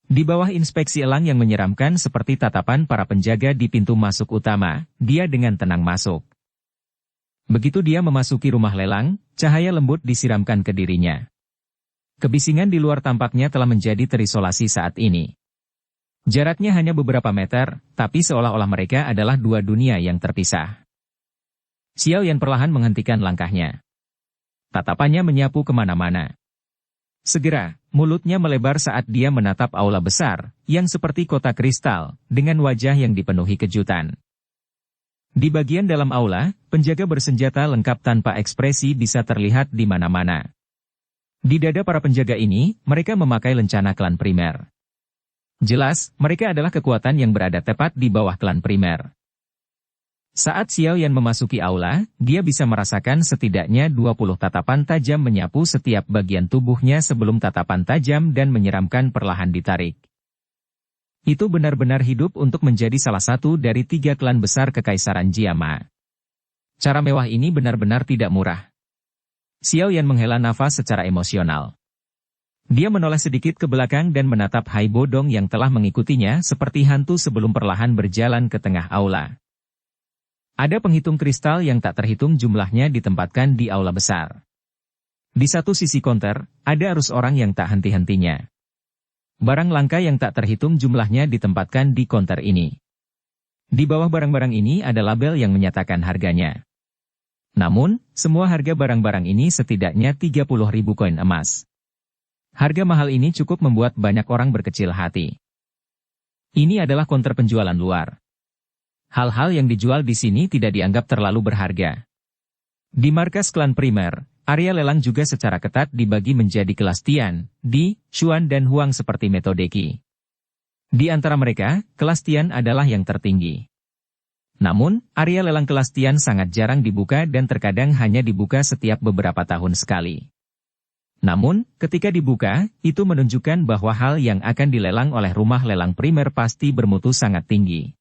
Di bawah inspeksi elang yang menyeramkan seperti tatapan para penjaga di pintu masuk utama, dia dengan tenang masuk. Begitu dia memasuki rumah lelang, cahaya lembut disiramkan ke dirinya. Kebisingan di luar tampaknya telah menjadi terisolasi saat ini. Jaraknya hanya beberapa meter, tapi seolah-olah mereka adalah dua dunia yang terpisah. Xiao Yan perlahan menghentikan langkahnya. Tatapannya menyapu kemana-mana. Segera, mulutnya melebar saat dia menatap aula besar, yang seperti kota kristal, dengan wajah yang dipenuhi kejutan. Di bagian dalam aula, penjaga bersenjata lengkap tanpa ekspresi bisa terlihat di mana-mana. Di dada para penjaga ini, mereka memakai lencana klan primer. Jelas, mereka adalah kekuatan yang berada tepat di bawah klan primer. Saat Xiao Yan memasuki aula, dia bisa merasakan setidaknya 20 tatapan tajam menyapu setiap bagian tubuhnya sebelum tatapan tajam dan menyeramkan perlahan ditarik. Itu benar-benar hidup untuk menjadi salah satu dari 3 klan besar Kekaisaran Jiama. Cara mewah ini benar-benar tidak murah. Xiao Yan menghela nafas secara emosional. Dia menoleh sedikit ke belakang dan menatap Hai Bodong yang telah mengikutinya seperti hantu sebelum perlahan berjalan ke tengah aula. Ada penghitung kristal yang tak terhitung jumlahnya ditempatkan di aula besar. Di satu sisi konter, ada arus orang yang tak henti-hentinya. Barang langka yang tak terhitung jumlahnya ditempatkan di konter ini. Di bawah barang-barang ini ada label yang menyatakan harganya. Namun, semua harga barang-barang ini setidaknya 30.000 koin emas. Harga mahal ini cukup membuat banyak orang berkecil hati. Ini adalah konter penjualan luar. Hal-hal yang dijual di sini tidak dianggap terlalu berharga. Di markas klan primer, area lelang juga secara ketat dibagi menjadi kelas Tian, Di, Xuan dan Huang seperti metode Qi. Di antara mereka, kelas Tian adalah yang tertinggi. Namun, area lelang kelas Tian sangat jarang dibuka dan terkadang hanya dibuka setiap beberapa tahun sekali. Namun, ketika dibuka, itu menunjukkan bahwa hal yang akan dilelang oleh rumah lelang primer pasti bermutu sangat tinggi.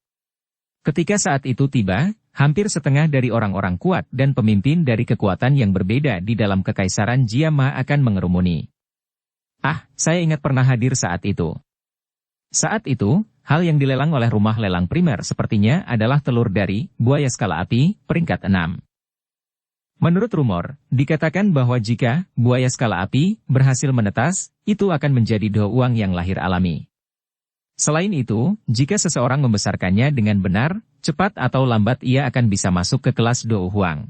Ketika saat itu tiba, hampir setengah dari orang-orang kuat dan pemimpin dari kekuatan yang berbeda di dalam Kekaisaran Jiama akan mengerumuni. Ah, saya ingat pernah hadir saat itu. Saat itu, hal yang dilelang oleh rumah lelang primer sepertinya adalah telur dari buaya skala api, peringkat 6. Menurut rumor, dikatakan bahwa jika buaya skala api berhasil menetas, itu akan menjadi do uang yang lahir alami. Selain itu, jika seseorang membesarkannya dengan benar, cepat atau lambat ia akan bisa masuk ke kelas Do Huang.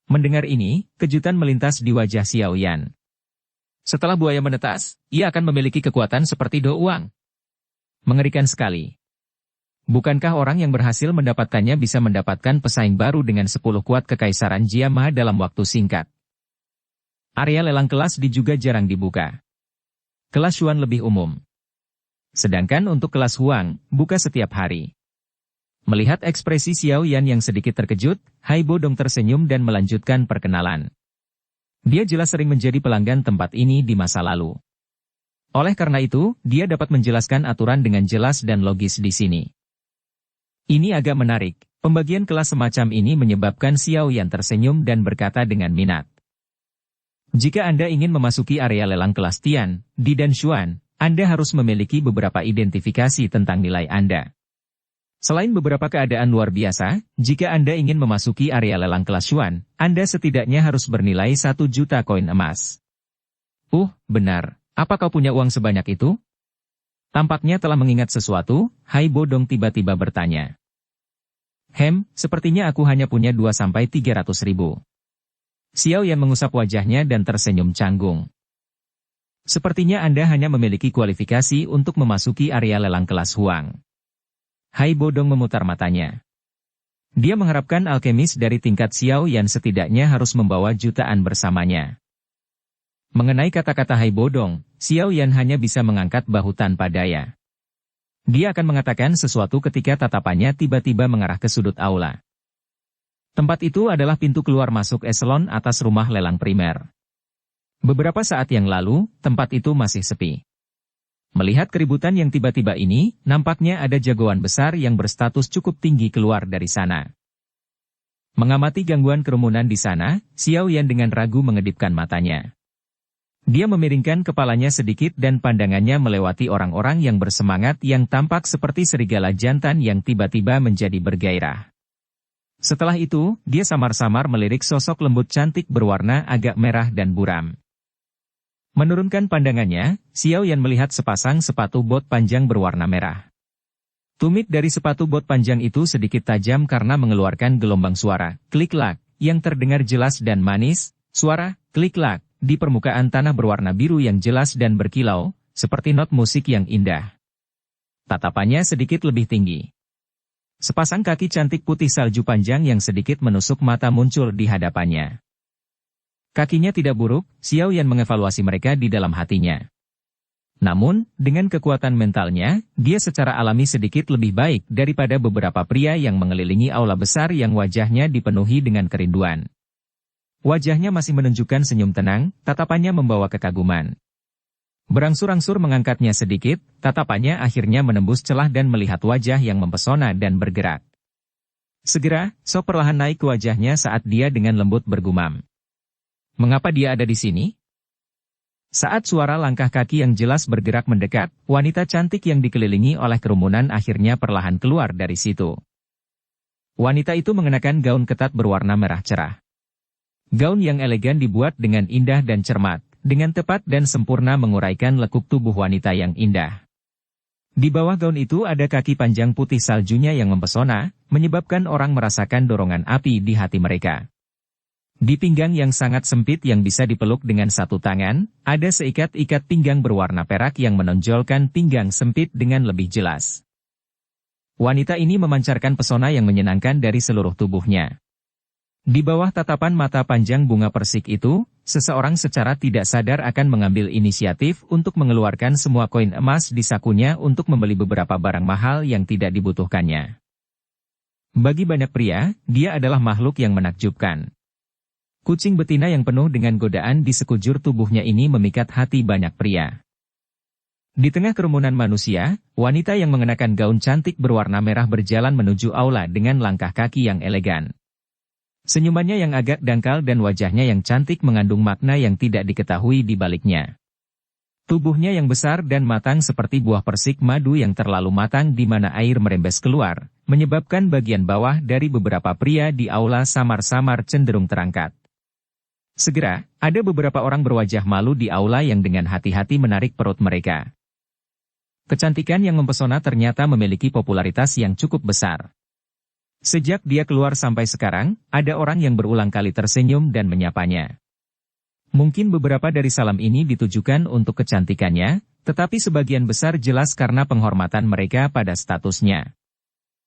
Mendengar ini, kejutan melintas di wajah Xiao Yan. Setelah buaya menetas, ia akan memiliki kekuatan seperti Do Huang. Mengerikan sekali. Bukankah orang yang berhasil mendapatkannya bisa mendapatkan pesaing baru dengan 10 kuat Kekaisaran Jiama dalam waktu singkat? Area lelang kelas D juga jarang dibuka. Kelas Xuan lebih umum. Sedangkan untuk kelas Huang, buka setiap hari. Melihat ekspresi Xiao Yan yang sedikit terkejut, Hai Bodong tersenyum dan melanjutkan perkenalan. Dia jelas sering menjadi pelanggan tempat ini di masa lalu. Oleh karena itu, dia dapat menjelaskan aturan dengan jelas dan logis di sini. Ini agak menarik, pembagian kelas semacam ini menyebabkan Xiao Yan tersenyum dan berkata dengan minat. Jika Anda ingin memasuki area lelang kelas Tian, Di dan Xuan, Anda harus memiliki beberapa identifikasi tentang nilai Anda. Selain beberapa keadaan luar biasa, jika Anda ingin memasuki area lelang kelas Xuan, Anda setidaknya harus bernilai 1 juta koin emas. Benar. Apa kau punya uang sebanyak itu? Tampaknya telah mengingat sesuatu, Hai Bodong tiba-tiba bertanya. Sepertinya aku hanya punya 2-300 ribu. Xiao Yan mengusap wajahnya dan tersenyum canggung. Sepertinya Anda hanya memiliki kualifikasi untuk memasuki area lelang kelas Huang. Hai Bodong memutar matanya. Dia mengharapkan alkemis dari tingkat Xiao Yan setidaknya harus membawa jutaan bersamanya. Mengenai kata-kata Hai Bodong, Xiao Yan hanya bisa mengangkat bahu tanpa daya. Dia akan mengatakan sesuatu ketika tatapannya tiba-tiba mengarah ke sudut aula. Tempat itu adalah pintu keluar masuk eselon atas rumah lelang primer. Beberapa saat yang lalu, tempat itu masih sepi. Melihat keributan yang tiba-tiba ini, nampaknya ada jagoan besar yang berstatus cukup tinggi keluar dari sana. Mengamati gangguan kerumunan di sana, Xiao Yan dengan ragu mengedipkan matanya. Dia memiringkan kepalanya sedikit dan pandangannya melewati orang-orang yang bersemangat yang tampak seperti serigala jantan yang tiba-tiba menjadi bergairah. Setelah itu, dia samar-samar melirik sosok lembut cantik berwarna agak merah dan buram. Menurunkan pandangannya, Xiao Yan melihat sepasang sepatu bot panjang berwarna merah. Tumit dari sepatu bot panjang itu sedikit tajam karena mengeluarkan gelombang suara, klik-lak, yang terdengar jelas dan manis, suara, klik-lak, di permukaan tanah berwarna biru yang jelas dan berkilau, seperti not musik yang indah. Tatapannya sedikit lebih tinggi. Sepasang kaki cantik putih salju panjang yang sedikit menusuk mata muncul di hadapannya. Kakinya tidak buruk, Xiao Yan mengevaluasi mereka di dalam hatinya. Namun, dengan kekuatan mentalnya, dia secara alami sedikit lebih baik daripada beberapa pria yang mengelilingi aula besar yang wajahnya dipenuhi dengan kerinduan. Wajahnya masih menunjukkan senyum tenang, tatapannya membawa kekaguman. Berangsur-angsur mengangkatnya sedikit, tatapannya akhirnya menembus celah dan melihat wajah yang mempesona dan bergerak. Segera, So perlahan naik ke wajahnya saat dia dengan lembut bergumam. Mengapa dia ada di sini? Saat suara langkah kaki yang jelas bergerak mendekat, wanita cantik yang dikelilingi oleh kerumunan akhirnya perlahan keluar dari situ. Wanita itu mengenakan gaun ketat berwarna merah cerah. Gaun yang elegan dibuat dengan indah dan cermat, dengan tepat dan sempurna menguraikan lekuk tubuh wanita yang indah. Di bawah gaun itu ada kaki panjang putih saljunya yang mempesona, menyebabkan orang merasakan dorongan api di hati mereka. Di pinggang yang sangat sempit yang bisa dipeluk dengan satu tangan, ada seikat-ikat pinggang berwarna perak yang menonjolkan pinggang sempit dengan lebih jelas. Wanita ini memancarkan pesona yang menyenangkan dari seluruh tubuhnya. Di bawah tatapan mata panjang bunga persik itu, seseorang secara tidak sadar akan mengambil inisiatif untuk mengeluarkan semua koin emas di sakunya untuk membeli beberapa barang mahal yang tidak dibutuhkannya. Bagi banyak pria, dia adalah makhluk yang menakjubkan. Kucing betina yang penuh dengan godaan di sekujur tubuhnya ini memikat hati banyak pria. Di tengah kerumunan manusia, wanita yang mengenakan gaun cantik berwarna merah berjalan menuju aula dengan langkah kaki yang elegan. Senyumannya yang agak dangkal dan wajahnya yang cantik mengandung makna yang tidak diketahui di baliknya. Tubuhnya yang besar dan matang seperti buah persik madu yang terlalu matang di mana air merembes keluar, menyebabkan bagian bawah dari beberapa pria di aula samar-samar cenderung terangkat. Segera, ada beberapa orang berwajah malu di aula yang dengan hati-hati menarik perut mereka. Kecantikan yang mempesona ternyata memiliki popularitas yang cukup besar. Sejak dia keluar sampai sekarang, ada orang yang berulang kali tersenyum dan menyapanya. Mungkin beberapa dari salam ini ditujukan untuk kecantikannya, tetapi sebagian besar jelas karena penghormatan mereka pada statusnya.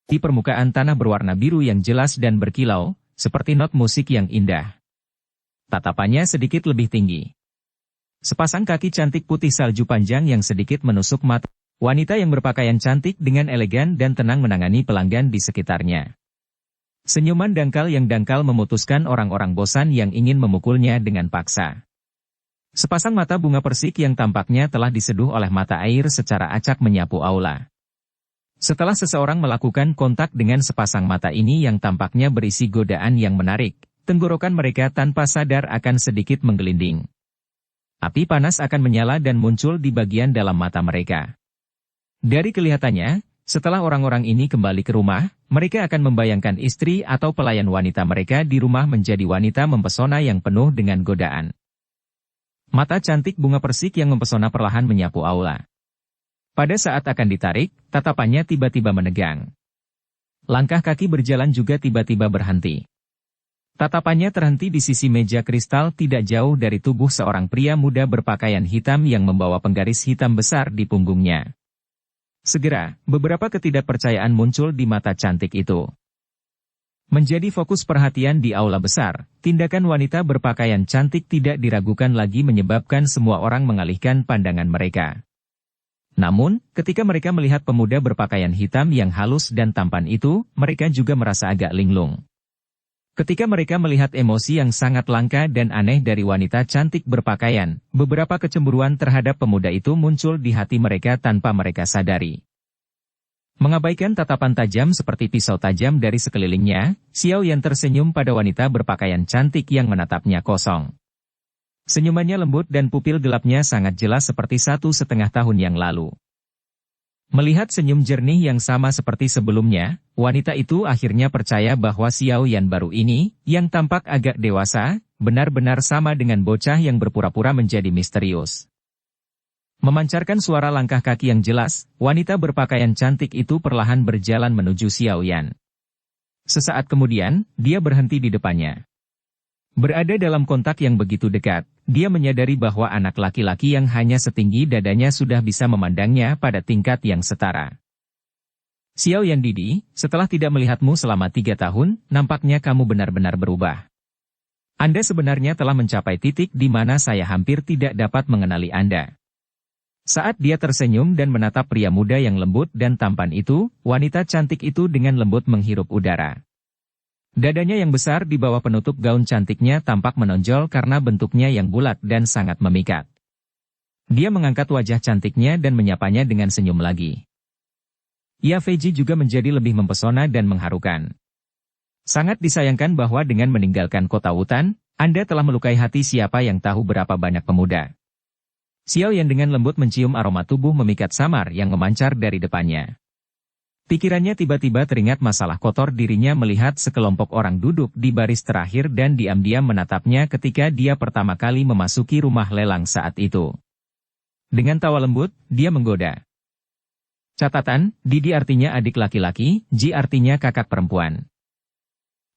Di permukaan tanah berwarna biru yang jelas dan berkilau, seperti not musik yang indah. Tatapannya sedikit lebih tinggi. Sepasang kaki cantik putih salju panjang yang sedikit menusuk mata. Wanita yang berpakaian cantik dengan elegan dan tenang menangani pelanggan di sekitarnya. Senyuman dangkal yang dangkal memutuskan orang-orang bosan yang ingin memukulnya dengan paksa. Sepasang mata bunga persik yang tampaknya telah diseduh oleh mata air secara acak menyapu aula. Setelah seseorang melakukan kontak dengan sepasang mata ini yang tampaknya berisi godaan yang menarik, tenggorokan mereka tanpa sadar akan sedikit menggelinding. Api panas akan menyala dan muncul di bagian dalam mata mereka. Dari kelihatannya, setelah orang-orang ini kembali ke rumah, mereka akan membayangkan istri atau pelayan wanita mereka di rumah menjadi wanita mempesona yang penuh dengan godaan. Mata cantik bunga persik yang mempesona perlahan menyapu aula. Pada saat akan ditarik, tatapannya tiba-tiba menegang. Langkah kaki berjalan juga tiba-tiba berhenti. Tatapannya terhenti di sisi meja kristal tidak jauh dari tubuh seorang pria muda berpakaian hitam yang membawa penggaris hitam besar di punggungnya. Segera, beberapa ketidakpercayaan muncul di mata cantik itu. Menjadi fokus perhatian di aula besar, tindakan wanita berpakaian cantik tidak diragukan lagi menyebabkan semua orang mengalihkan pandangan mereka. Namun, ketika mereka melihat pemuda berpakaian hitam yang halus dan tampan itu, mereka juga merasa agak linglung. Ketika mereka melihat emosi yang sangat langka dan aneh dari wanita cantik berpakaian, beberapa kecemburuan terhadap pemuda itu muncul di hati mereka tanpa mereka sadari. Mengabaikan tatapan tajam seperti pisau tajam dari sekelilingnya, Xiao Yan tersenyum pada wanita berpakaian cantik yang menatapnya kosong. Senyumannya lembut dan pupil gelapnya sangat jelas seperti 1,5 tahun yang lalu. Melihat senyum jernih yang sama seperti sebelumnya, wanita itu akhirnya percaya bahwa Xiao Yan baru ini, yang tampak agak dewasa, benar-benar sama dengan bocah yang berpura-pura menjadi misterius. Memancarkan suara langkah kaki yang jelas, wanita berpakaian cantik itu perlahan berjalan menuju Xiao Yan. Sesaat kemudian, dia berhenti di depannya. Berada dalam kontak yang begitu dekat, dia menyadari bahwa anak laki-laki yang hanya setinggi dadanya sudah bisa memandangnya pada tingkat yang setara. Xiao Yan Didi, setelah tidak melihatmu selama 3 tahun, nampaknya kamu benar-benar berubah. Anda sebenarnya telah mencapai titik di mana saya hampir tidak dapat mengenali Anda. Saat dia tersenyum dan menatap pria muda yang lembut dan tampan itu, wanita cantik itu dengan lembut menghirup udara. Dadanya yang besar di bawah penutup gaun cantiknya tampak menonjol karena bentuknya yang bulat dan sangat memikat. Dia mengangkat wajah cantiknya dan menyapanya dengan senyum lagi. Ya Feiji juga menjadi lebih mempesona dan mengharukan. Sangat disayangkan bahwa dengan meninggalkan kota Wutan, Anda telah melukai hati siapa yang tahu berapa banyak pemuda. Xiao Yan dengan lembut mencium aroma tubuh memikat samar yang memancar dari depannya. Pikirannya tiba-tiba teringat masalah kotor dirinya melihat sekelompok orang duduk di baris terakhir dan diam-diam menatapnya ketika dia pertama kali memasuki rumah lelang saat itu. Dengan tawa lembut, dia menggoda. Catatan, Didi artinya adik laki-laki, Ji artinya kakak perempuan.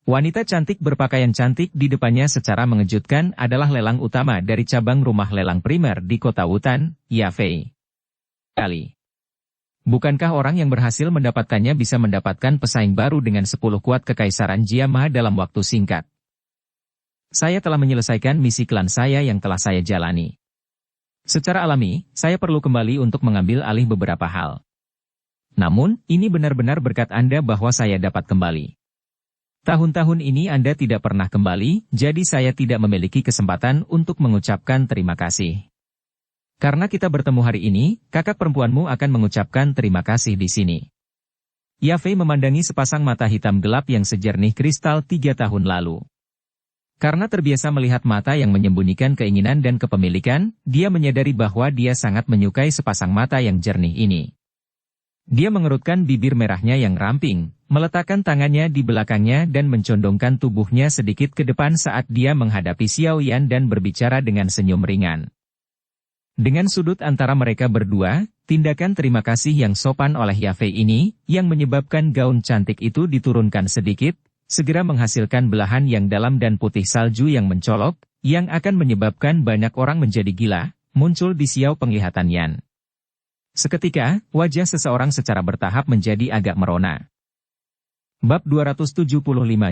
Wanita cantik berpakaian cantik di depannya secara mengejutkan adalah lelang utama dari cabang rumah lelang primer di kota Wutan, Yafei. Kali. Bukankah orang yang berhasil mendapatkannya bisa mendapatkan pesaing baru dengan 10 kuat kekaisaran Jiama dalam waktu singkat? Saya telah menyelesaikan misi klan saya yang telah saya jalani. Secara alami, saya perlu kembali untuk mengambil alih beberapa hal. Namun, ini benar-benar berkat Anda bahwa saya dapat kembali. Tahun-tahun ini Anda tidak pernah kembali, jadi saya tidak memiliki kesempatan untuk mengucapkan terima kasih. Karena kita bertemu hari ini, kakak perempuanmu akan mengucapkan terima kasih di sini. Yafei memandangi sepasang mata hitam gelap yang sejernih kristal 3 tahun lalu. Karena terbiasa melihat mata yang menyembunyikan keinginan dan kepemilikan, dia menyadari bahwa dia sangat menyukai sepasang mata yang jernih ini. Dia mengerutkan bibir merahnya yang ramping, meletakkan tangannya di belakangnya dan mencondongkan tubuhnya sedikit ke depan saat dia menghadapi Xiao Yan dan berbicara dengan senyum ringan. Dengan sudut antara mereka berdua, tindakan terima kasih yang sopan oleh Yafei ini, yang menyebabkan gaun cantik itu diturunkan sedikit, segera menghasilkan belahan yang dalam dan putih salju yang mencolok, yang akan menyebabkan banyak orang menjadi gila, muncul di Xiao penglihatan Yan. Seketika, wajah seseorang secara bertahap menjadi agak merona. Bab 275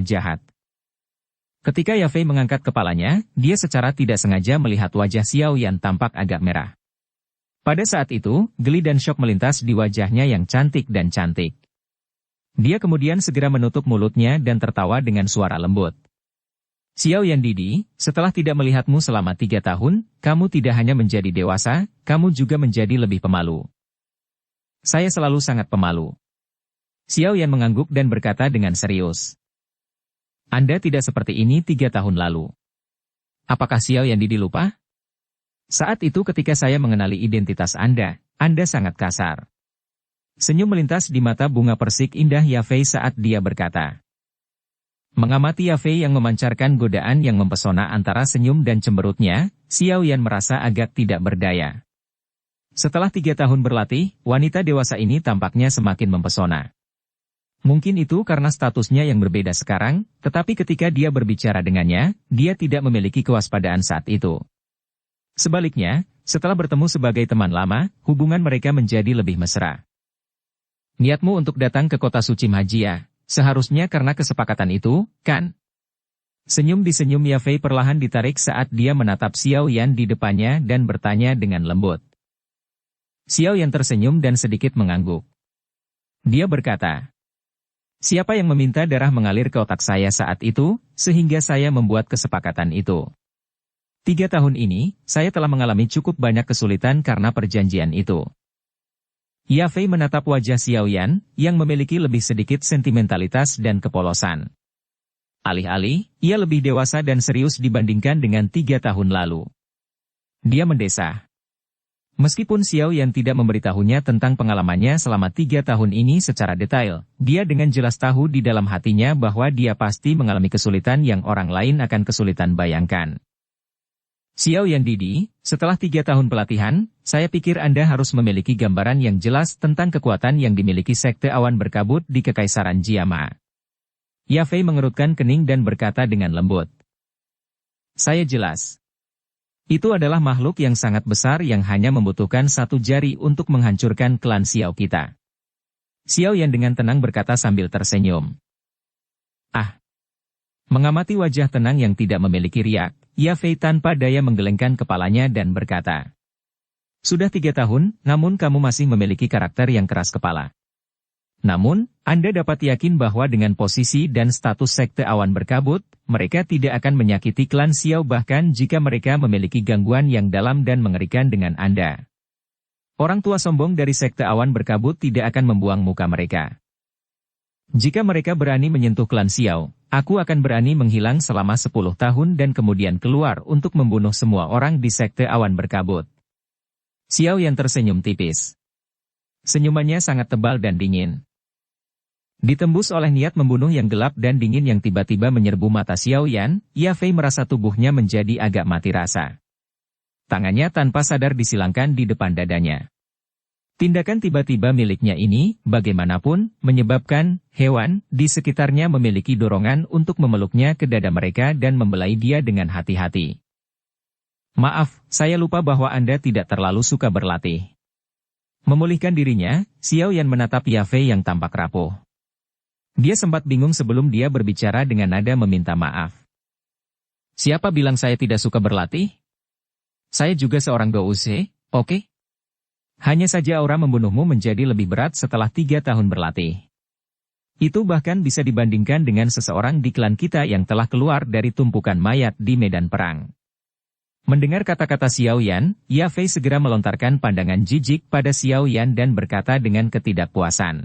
Jahat. Ketika Yafei mengangkat kepalanya, dia secara tidak sengaja melihat wajah Xiao Yan tampak agak merah. Pada saat itu, geli dan syok melintas di wajahnya yang cantik dan cantik. Dia kemudian segera menutup mulutnya dan tertawa dengan suara lembut. Xiao Yan Didi, setelah tidak melihatmu selama 3 tahun, kamu tidak hanya menjadi dewasa, kamu juga menjadi lebih pemalu. Saya selalu sangat pemalu. Xiao Yan mengangguk dan berkata dengan serius. Anda tidak seperti ini 3 tahun lalu. Apakah Xiao Yan Didi lupa? Saat itu ketika saya mengenali identitas Anda sangat kasar. Senyum melintas di mata bunga persik indah Yafei saat dia berkata. Mengamati Yafei yang memancarkan godaan yang mempesona antara senyum dan cemberutnya, Xiao Yan merasa agak tidak berdaya. Setelah 3 tahun berlatih, wanita dewasa ini tampaknya semakin mempesona. Mungkin itu karena statusnya yang berbeda sekarang, tetapi ketika dia berbicara dengannya, dia tidak memiliki kewaspadaan saat itu. Sebaliknya, setelah bertemu sebagai teman lama, hubungan mereka menjadi lebih mesra. Niatmu untuk datang ke kota suci Mahjia, seharusnya karena kesepakatan itu, kan? Senyum di senyum Yafei perlahan ditarik saat dia menatap Xiao Yan di depannya dan bertanya dengan lembut. Xiao Yan tersenyum dan sedikit mengangguk. Dia berkata, siapa yang meminta darah mengalir ke otak saya saat itu, sehingga saya membuat kesepakatan itu? 3 tahun ini, saya telah mengalami cukup banyak kesulitan karena perjanjian itu. Yafei menatap wajah Xiao Yan, yang memiliki lebih sedikit sentimentalitas dan kepolosan. Alih-alih, ia lebih dewasa dan serius dibandingkan dengan 3 tahun lalu. Dia mendesah. Meskipun Xiao Yan tidak memberitahunya tentang pengalamannya selama 3 tahun ini secara detail, dia dengan jelas tahu di dalam hatinya bahwa dia pasti mengalami kesulitan yang orang lain akan kesulitan bayangkan. Xiao Yan Didi, setelah 3 tahun pelatihan, saya pikir Anda harus memiliki gambaran yang jelas tentang kekuatan yang dimiliki Sekte Awan Berkabut di Kekaisaran Jiama. Yafei mengerutkan kening dan berkata dengan lembut. Saya jelas. Itu adalah makhluk yang sangat besar yang hanya membutuhkan 1 jari untuk menghancurkan klan Xiao kita. Xiao Yan dengan tenang berkata sambil tersenyum. Ah. Mengamati wajah tenang yang tidak memiliki riak, Yafei tanpa daya menggelengkan kepalanya dan berkata. Sudah 3 tahun, namun kamu masih memiliki karakter yang keras kepala. Namun, Anda dapat yakin bahwa dengan posisi dan status Sekte Awan Berkabut, mereka tidak akan menyakiti klan Xiao bahkan jika mereka memiliki gangguan yang dalam dan mengerikan dengan Anda. Orang tua sombong dari Sekte Awan Berkabut tidak akan membuang muka mereka. Jika mereka berani menyentuh klan Xiao, aku akan berani menghilang selama 10 tahun dan kemudian keluar untuk membunuh semua orang di Sekte Awan Berkabut. Xiao Yan tersenyum tipis. Senyumannya sangat tebal dan dingin. Ditembus oleh niat membunuh yang gelap dan dingin yang tiba-tiba menyerbu mata Xiao Yan, Yafei merasa tubuhnya menjadi agak mati rasa. Tangannya tanpa sadar disilangkan di depan dadanya. Tindakan tiba-tiba miliknya ini, bagaimanapun, menyebabkan hewan di sekitarnya memiliki dorongan untuk memeluknya ke dada mereka dan membelai dia dengan hati-hati. Maaf, saya lupa bahwa Anda tidak terlalu suka berlatih. Memulihkan dirinya, Xiao Yan menatap Yafei yang tampak rapuh. Dia sempat bingung sebelum dia berbicara dengan nada meminta maaf. Siapa bilang saya tidak suka berlatih? Saya juga seorang douse, oke? Hanya saja aura membunuhmu menjadi lebih berat setelah 3 tahun berlatih. Itu bahkan bisa dibandingkan dengan seseorang di klan kita yang telah keluar dari tumpukan mayat di medan perang. Mendengar kata-kata Xiao Yan, Yafei segera melontarkan pandangan jijik pada Xiao Yan dan berkata dengan ketidakpuasan.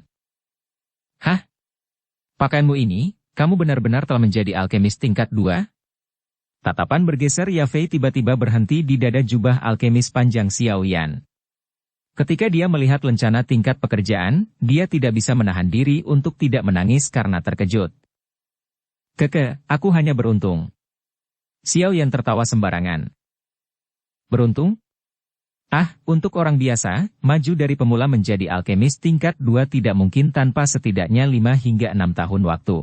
Hah? Pakaianmu ini, kamu benar-benar telah menjadi alkemis tingkat 2? Tatapan bergeser Yafei tiba-tiba berhenti di dada jubah alkemis panjang Xiao Yan. Ketika dia melihat lencana tingkat pekerjaan, dia tidak bisa menahan diri untuk tidak menangis karena terkejut. Aku hanya beruntung. Xiao Yan tertawa sembarangan. Beruntung? Ah, untuk orang biasa, maju dari pemula menjadi alkemis tingkat 2 tidak mungkin tanpa setidaknya 5 hingga 6 tahun waktu.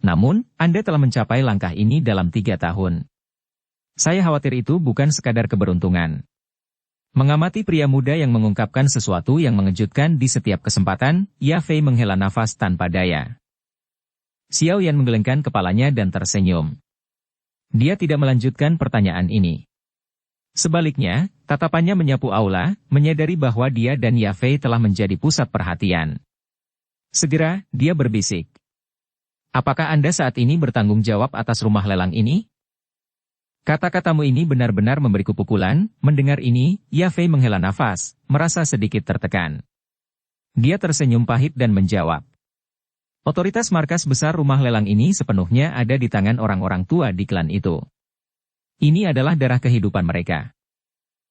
Namun, Anda telah mencapai langkah ini dalam 3 tahun. Saya khawatir itu bukan sekadar keberuntungan. Mengamati pria muda yang mengungkapkan sesuatu yang mengejutkan di setiap kesempatan, Yafei menghela nafas tanpa daya. Xiao Yan menggelengkan kepalanya dan tersenyum. Dia tidak melanjutkan pertanyaan ini. Sebaliknya, tatapannya menyapu aula, menyadari bahwa dia dan Yafei telah menjadi pusat perhatian. Segera, dia berbisik. Apakah Anda saat ini bertanggung jawab atas rumah lelang ini? Kata-katamu ini benar-benar memberiku pukulan. Mendengar ini, Yafei menghela nafas, merasa sedikit tertekan. Dia tersenyum pahit dan menjawab. Otoritas markas besar rumah lelang ini sepenuhnya ada di tangan orang-orang tua di klan itu. Ini adalah darah kehidupan mereka.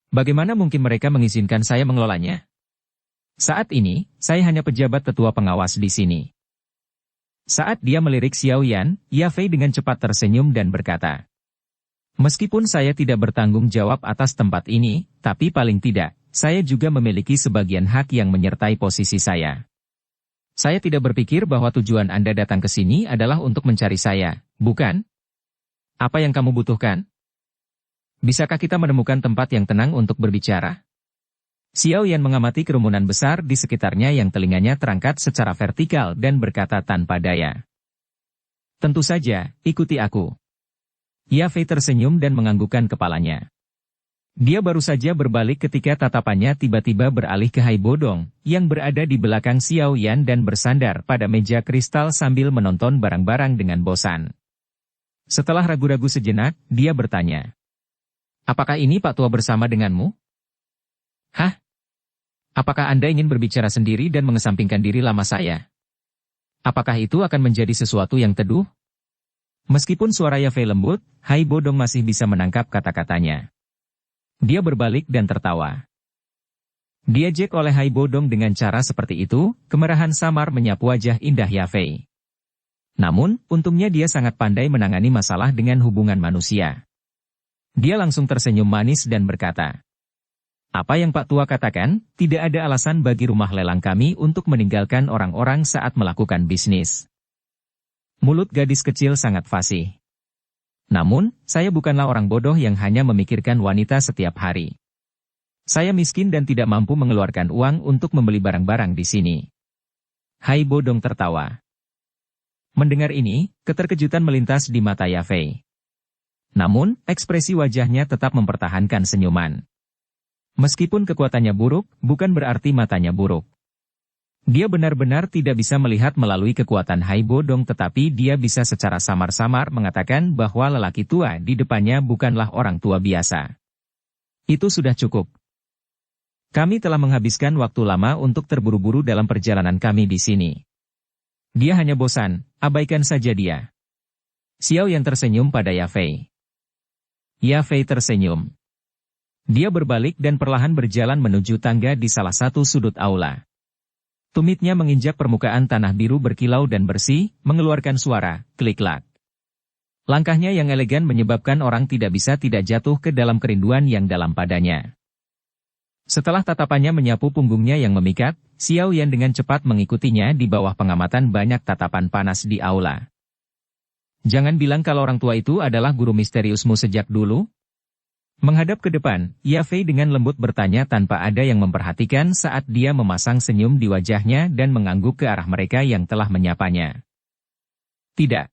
Bagaimana mungkin mereka mengizinkan saya mengelolanya? Saat ini, saya hanya pejabat tetua pengawas di sini. Saat dia melirik Xiao Yan, Yafei dengan cepat tersenyum dan berkata, meskipun saya tidak bertanggung jawab atas tempat ini, tapi paling tidak, saya juga memiliki sebagian hak yang menyertai posisi saya. Saya tidak berpikir bahwa tujuan Anda datang ke sini adalah untuk mencari saya, bukan? Apa yang kamu butuhkan? Bisakah kita menemukan tempat yang tenang untuk berbicara? Xiao Yan mengamati kerumunan besar di sekitarnya yang telinganya terangkat secara vertikal dan berkata tanpa daya. Tentu saja, ikuti aku. Ya Fei tersenyum dan menganggukkan kepalanya. Dia baru saja berbalik ketika tatapannya tiba-tiba beralih ke Hai Bodong, yang berada di belakang Xiao Yan dan bersandar pada meja kristal sambil menonton barang-barang dengan bosan. Setelah ragu-ragu sejenak, dia bertanya. Apakah ini Pak Tua bersama denganmu? Hah? Apakah Anda ingin berbicara sendiri dan mengesampingkan diri lama saya? Apakah itu akan menjadi sesuatu yang teduh? Meskipun suara Ya Fei lembut, Hai Bodong masih bisa menangkap kata-katanya. Dia berbalik dan tertawa. Diajak oleh Hai Bodong dengan cara seperti itu, kemerahan samar menyapu wajah indah Ya Fei. Namun, untungnya dia sangat pandai menangani masalah dengan hubungan manusia. Dia langsung tersenyum manis dan berkata, apa yang Pak Tua katakan, tidak ada alasan bagi rumah lelang kami untuk meninggalkan orang-orang saat melakukan bisnis. Mulut gadis kecil sangat fasih. Namun, saya bukanlah orang bodoh yang hanya memikirkan wanita setiap hari. Saya miskin dan tidak mampu mengeluarkan uang untuk membeli barang-barang di sini. Hai Bodong tertawa. Mendengar ini, keterkejutan melintas di mata Ya Fei. Namun, ekspresi wajahnya tetap mempertahankan senyuman. Meskipun kekuatannya buruk, bukan berarti matanya buruk. Dia benar-benar tidak bisa melihat melalui kekuatan Hai Bodong, tetapi dia bisa secara samar-samar mengatakan bahwa lelaki tua di depannya bukanlah orang tua biasa. Itu sudah cukup. Kami telah menghabiskan waktu lama untuk terburu-buru dalam perjalanan kami di sini. Dia hanya bosan, abaikan saja dia. Xiao Yan tersenyum pada Ya Fei. Ya Fei tersenyum. Dia berbalik dan perlahan berjalan menuju tangga di salah satu sudut aula. Tumitnya menginjak permukaan tanah biru berkilau dan bersih, mengeluarkan suara, klik-klak. Langkahnya yang elegan menyebabkan orang tidak bisa tidak jatuh ke dalam kerinduan yang dalam padanya. Setelah tatapannya menyapu punggungnya yang memikat, Xiao Yan dengan cepat mengikutinya di bawah pengamatan banyak tatapan panas di aula. Jangan bilang kalau orang tua itu adalah guru misteriusmu sejak dulu. Menghadap ke depan, Ya Fei dengan lembut bertanya tanpa ada yang memperhatikan saat dia memasang senyum di wajahnya dan mengangguk ke arah mereka yang telah menyapanya. Tidak.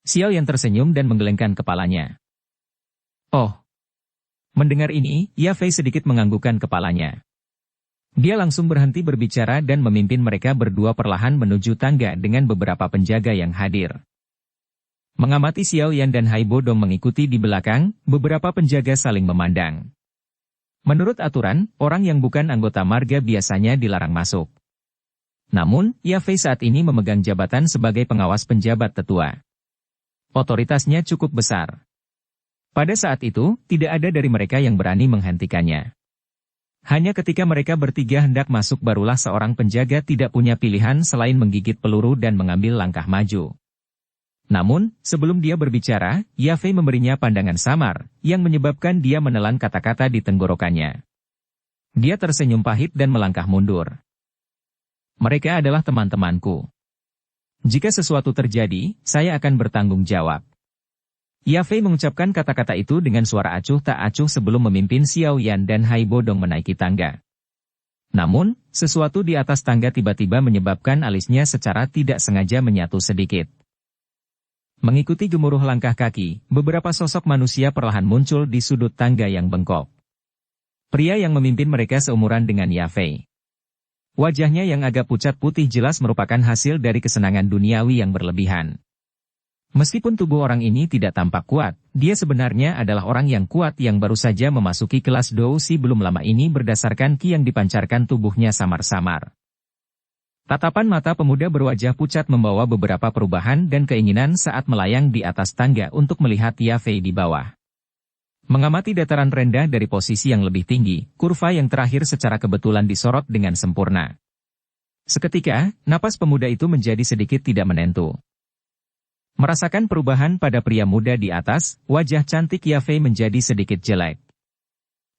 Xiao Yan tersenyum dan menggelengkan kepalanya. Oh. Mendengar ini, Ya Fei sedikit menganggukkan kepalanya. Dia langsung berhenti berbicara dan memimpin mereka berdua perlahan menuju tangga dengan beberapa penjaga yang hadir. Mengamati Xiao Yan dan Hai Bodong mengikuti di belakang, beberapa penjaga saling memandang. Menurut aturan, orang yang bukan anggota marga biasanya dilarang masuk. Namun, Ya Fei saat ini memegang jabatan sebagai pengawas penjabat tetua. Otoritasnya cukup besar. Pada saat itu, tidak ada dari mereka yang berani menghentikannya. Hanya ketika mereka bertiga hendak masuk barulah seorang penjaga tidak punya pilihan selain menggigit peluru dan mengambil langkah maju. Namun, sebelum dia berbicara, Ya Fei memberinya pandangan samar, yang menyebabkan dia menelan kata-kata di tenggorokannya. Dia tersenyum pahit dan melangkah mundur. Mereka adalah teman-temanku. Jika sesuatu terjadi, saya akan bertanggung jawab. Ya Fei mengucapkan kata-kata itu dengan suara acuh tak acuh sebelum memimpin Xiao Yan dan Hai Bodong menaiki tangga. Namun, sesuatu di atas tangga tiba-tiba menyebabkan alisnya secara tidak sengaja menyatu sedikit. Mengikuti gemuruh langkah kaki, beberapa sosok manusia perlahan muncul di sudut tangga yang bengkok. Pria yang memimpin mereka seumuran dengan Ya Fei. Wajahnya yang agak pucat putih jelas merupakan hasil dari kesenangan duniawi yang berlebihan. Meskipun tubuh orang ini tidak tampak kuat, dia sebenarnya adalah orang yang kuat yang baru saja memasuki kelas Dousi belum lama ini berdasarkan ki yang dipancarkan tubuhnya samar-samar. Tatapan mata pemuda berwajah pucat membawa beberapa perubahan dan keinginan saat melayang di atas tangga untuk melihat Ya Fei di bawah. Mengamati dataran rendah dari posisi yang lebih tinggi, kurva yang terakhir secara kebetulan disorot dengan sempurna. Seketika, napas pemuda itu menjadi sedikit tidak menentu. Merasakan perubahan pada pria muda di atas, wajah cantik Ya Fei menjadi sedikit jelek.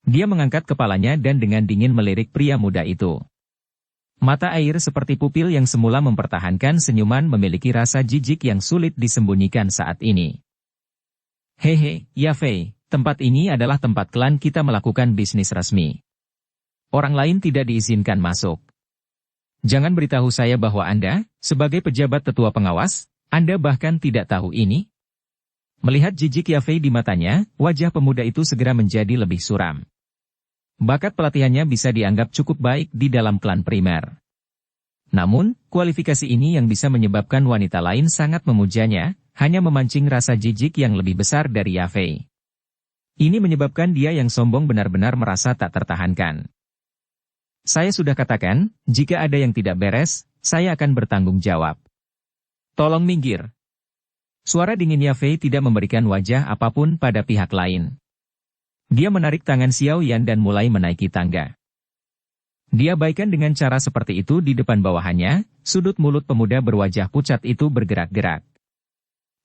Dia mengangkat kepalanya dan dengan dingin melirik pria muda itu. Mata air seperti pupil yang semula mempertahankan senyuman memiliki rasa jijik yang sulit disembunyikan saat ini. Hehe, Yafei, tempat ini adalah tempat klan kita melakukan bisnis resmi. Orang lain tidak diizinkan masuk. Jangan beritahu saya bahwa Anda, sebagai pejabat tetua pengawas, Anda bahkan tidak tahu ini. Melihat jijik Yafei di matanya, wajah pemuda itu segera menjadi lebih suram. Bakat pelatihannya bisa dianggap cukup baik di dalam klan primer. Namun, kualifikasi ini yang bisa menyebabkan wanita lain sangat memujanya, hanya memancing rasa jijik yang lebih besar dari Yafei. Ini menyebabkan dia yang sombong benar-benar merasa tak tertahankan. Saya sudah katakan, jika ada yang tidak beres, saya akan bertanggung jawab. Tolong minggir. Suara dingin Yafei tidak memberikan wajah apapun pada pihak lain. Dia menarik tangan Xiao Yan dan mulai menaiki tangga. Dia abaikan dengan cara seperti itu di depan bawahannya, sudut mulut pemuda berwajah pucat itu bergerak-gerak.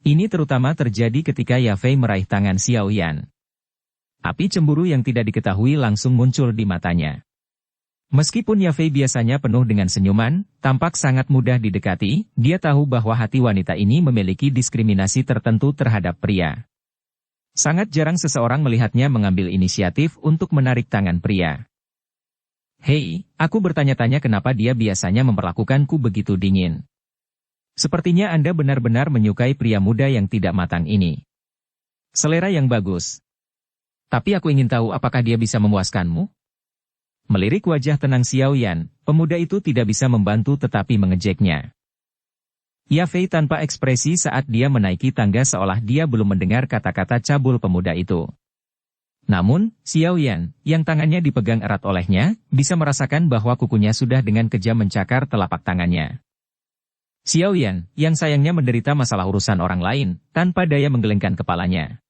Ini terutama terjadi ketika Yafei meraih tangan Xiao Yan. Api cemburu yang tidak diketahui langsung muncul di matanya. Meskipun Yafei biasanya penuh dengan senyuman, tampak sangat mudah didekati, dia tahu bahwa hati wanita ini memiliki diskriminasi tertentu terhadap pria. Sangat jarang seseorang melihatnya mengambil inisiatif untuk menarik tangan pria. Hei, aku bertanya-tanya kenapa dia biasanya memperlakukanku begitu dingin. Sepertinya Anda benar-benar menyukai pria muda yang tidak matang ini. Selera yang bagus. Tapi aku ingin tahu apakah dia bisa memuaskanmu? Melirik wajah tenang Xiao Yan, pemuda itu tidak bisa membantu tetapi mengejeknya. Yafei tanpa ekspresi saat dia menaiki tangga seolah dia belum mendengar kata-kata cabul pemuda itu. Namun, Xiao Yan, yang tangannya dipegang erat olehnya, bisa merasakan bahwa kukunya sudah dengan kejam mencakar telapak tangannya. Xiao Yan, yang sayangnya menderita masalah urusan orang lain, tanpa daya menggelengkan kepalanya.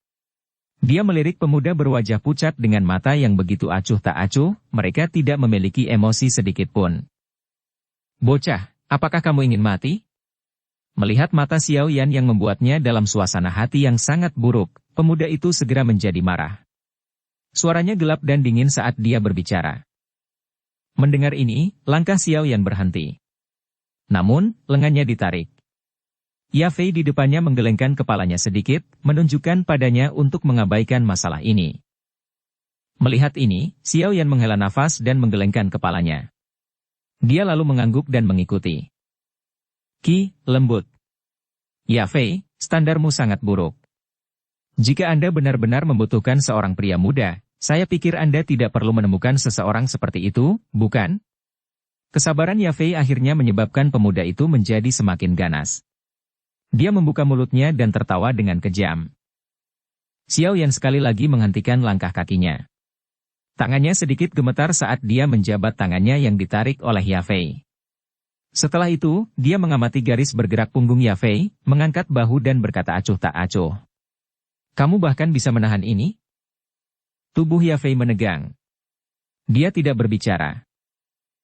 Dia melirik pemuda berwajah pucat dengan mata yang begitu acuh tak acuh, mereka tidak memiliki emosi sedikit pun. Bocah, apakah kamu ingin mati? Melihat mata Xiao Yan yang membuatnya dalam suasana hati yang sangat buruk, pemuda itu segera menjadi marah. Suaranya gelap dan dingin saat dia berbicara. Mendengar ini, langkah Xiao Yan berhenti. Namun, lengannya ditarik. Yafei di depannya menggelengkan kepalanya sedikit, menunjukkan padanya untuk mengabaikan masalah ini. Melihat ini, Xiao Yan menghela nafas dan menggelengkan kepalanya. Dia lalu mengangguk dan mengikuti. Ki, lembut. Yafei, standarmu sangat buruk. Jika Anda benar-benar membutuhkan seorang pria muda, saya pikir Anda tidak perlu menemukan seseorang seperti itu, bukan? Kesabaran Yafei akhirnya menyebabkan pemuda itu menjadi semakin ganas. Dia membuka mulutnya dan tertawa dengan kejam. Xiao Yan sekali lagi menghentikan langkah kakinya. Tangannya sedikit gemetar saat dia menjabat tangannya yang ditarik oleh Yafei. Setelah itu, dia mengamati garis bergerak punggung Yafei, mengangkat bahu dan berkata acuh tak acuh. Kamu bahkan bisa menahan ini? Tubuh Yafei menegang. Dia tidak berbicara.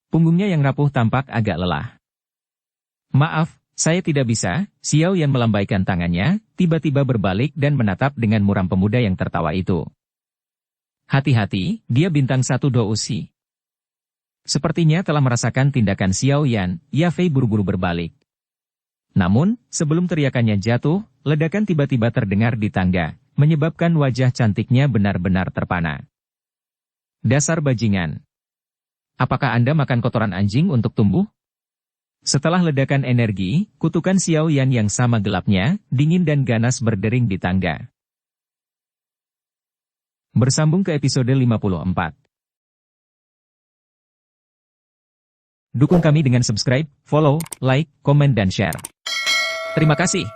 Punggungnya yang rapuh tampak agak lelah. Maaf, saya tidak bisa, Xiao Yan melambaikan tangannya, tiba-tiba berbalik dan menatap dengan muram pemuda yang tertawa itu. Hati-hati, dia bintang 1 dousi. Sepertinya telah merasakan tindakan Xiao Yan, Yafei buru-buru berbalik. Namun, sebelum teriakannya jatuh, ledakan tiba-tiba terdengar di tangga, menyebabkan wajah cantiknya benar-benar terpana. Dasar bajingan. Apakah Anda makan kotoran anjing untuk tumbuh? Setelah ledakan energi, kutukan Xiao Yan yang sama gelapnya, dingin dan ganas berdering di tangga. Bersambung ke episode 54. Dukung kami dengan subscribe, follow, like, komen dan share. Terima kasih.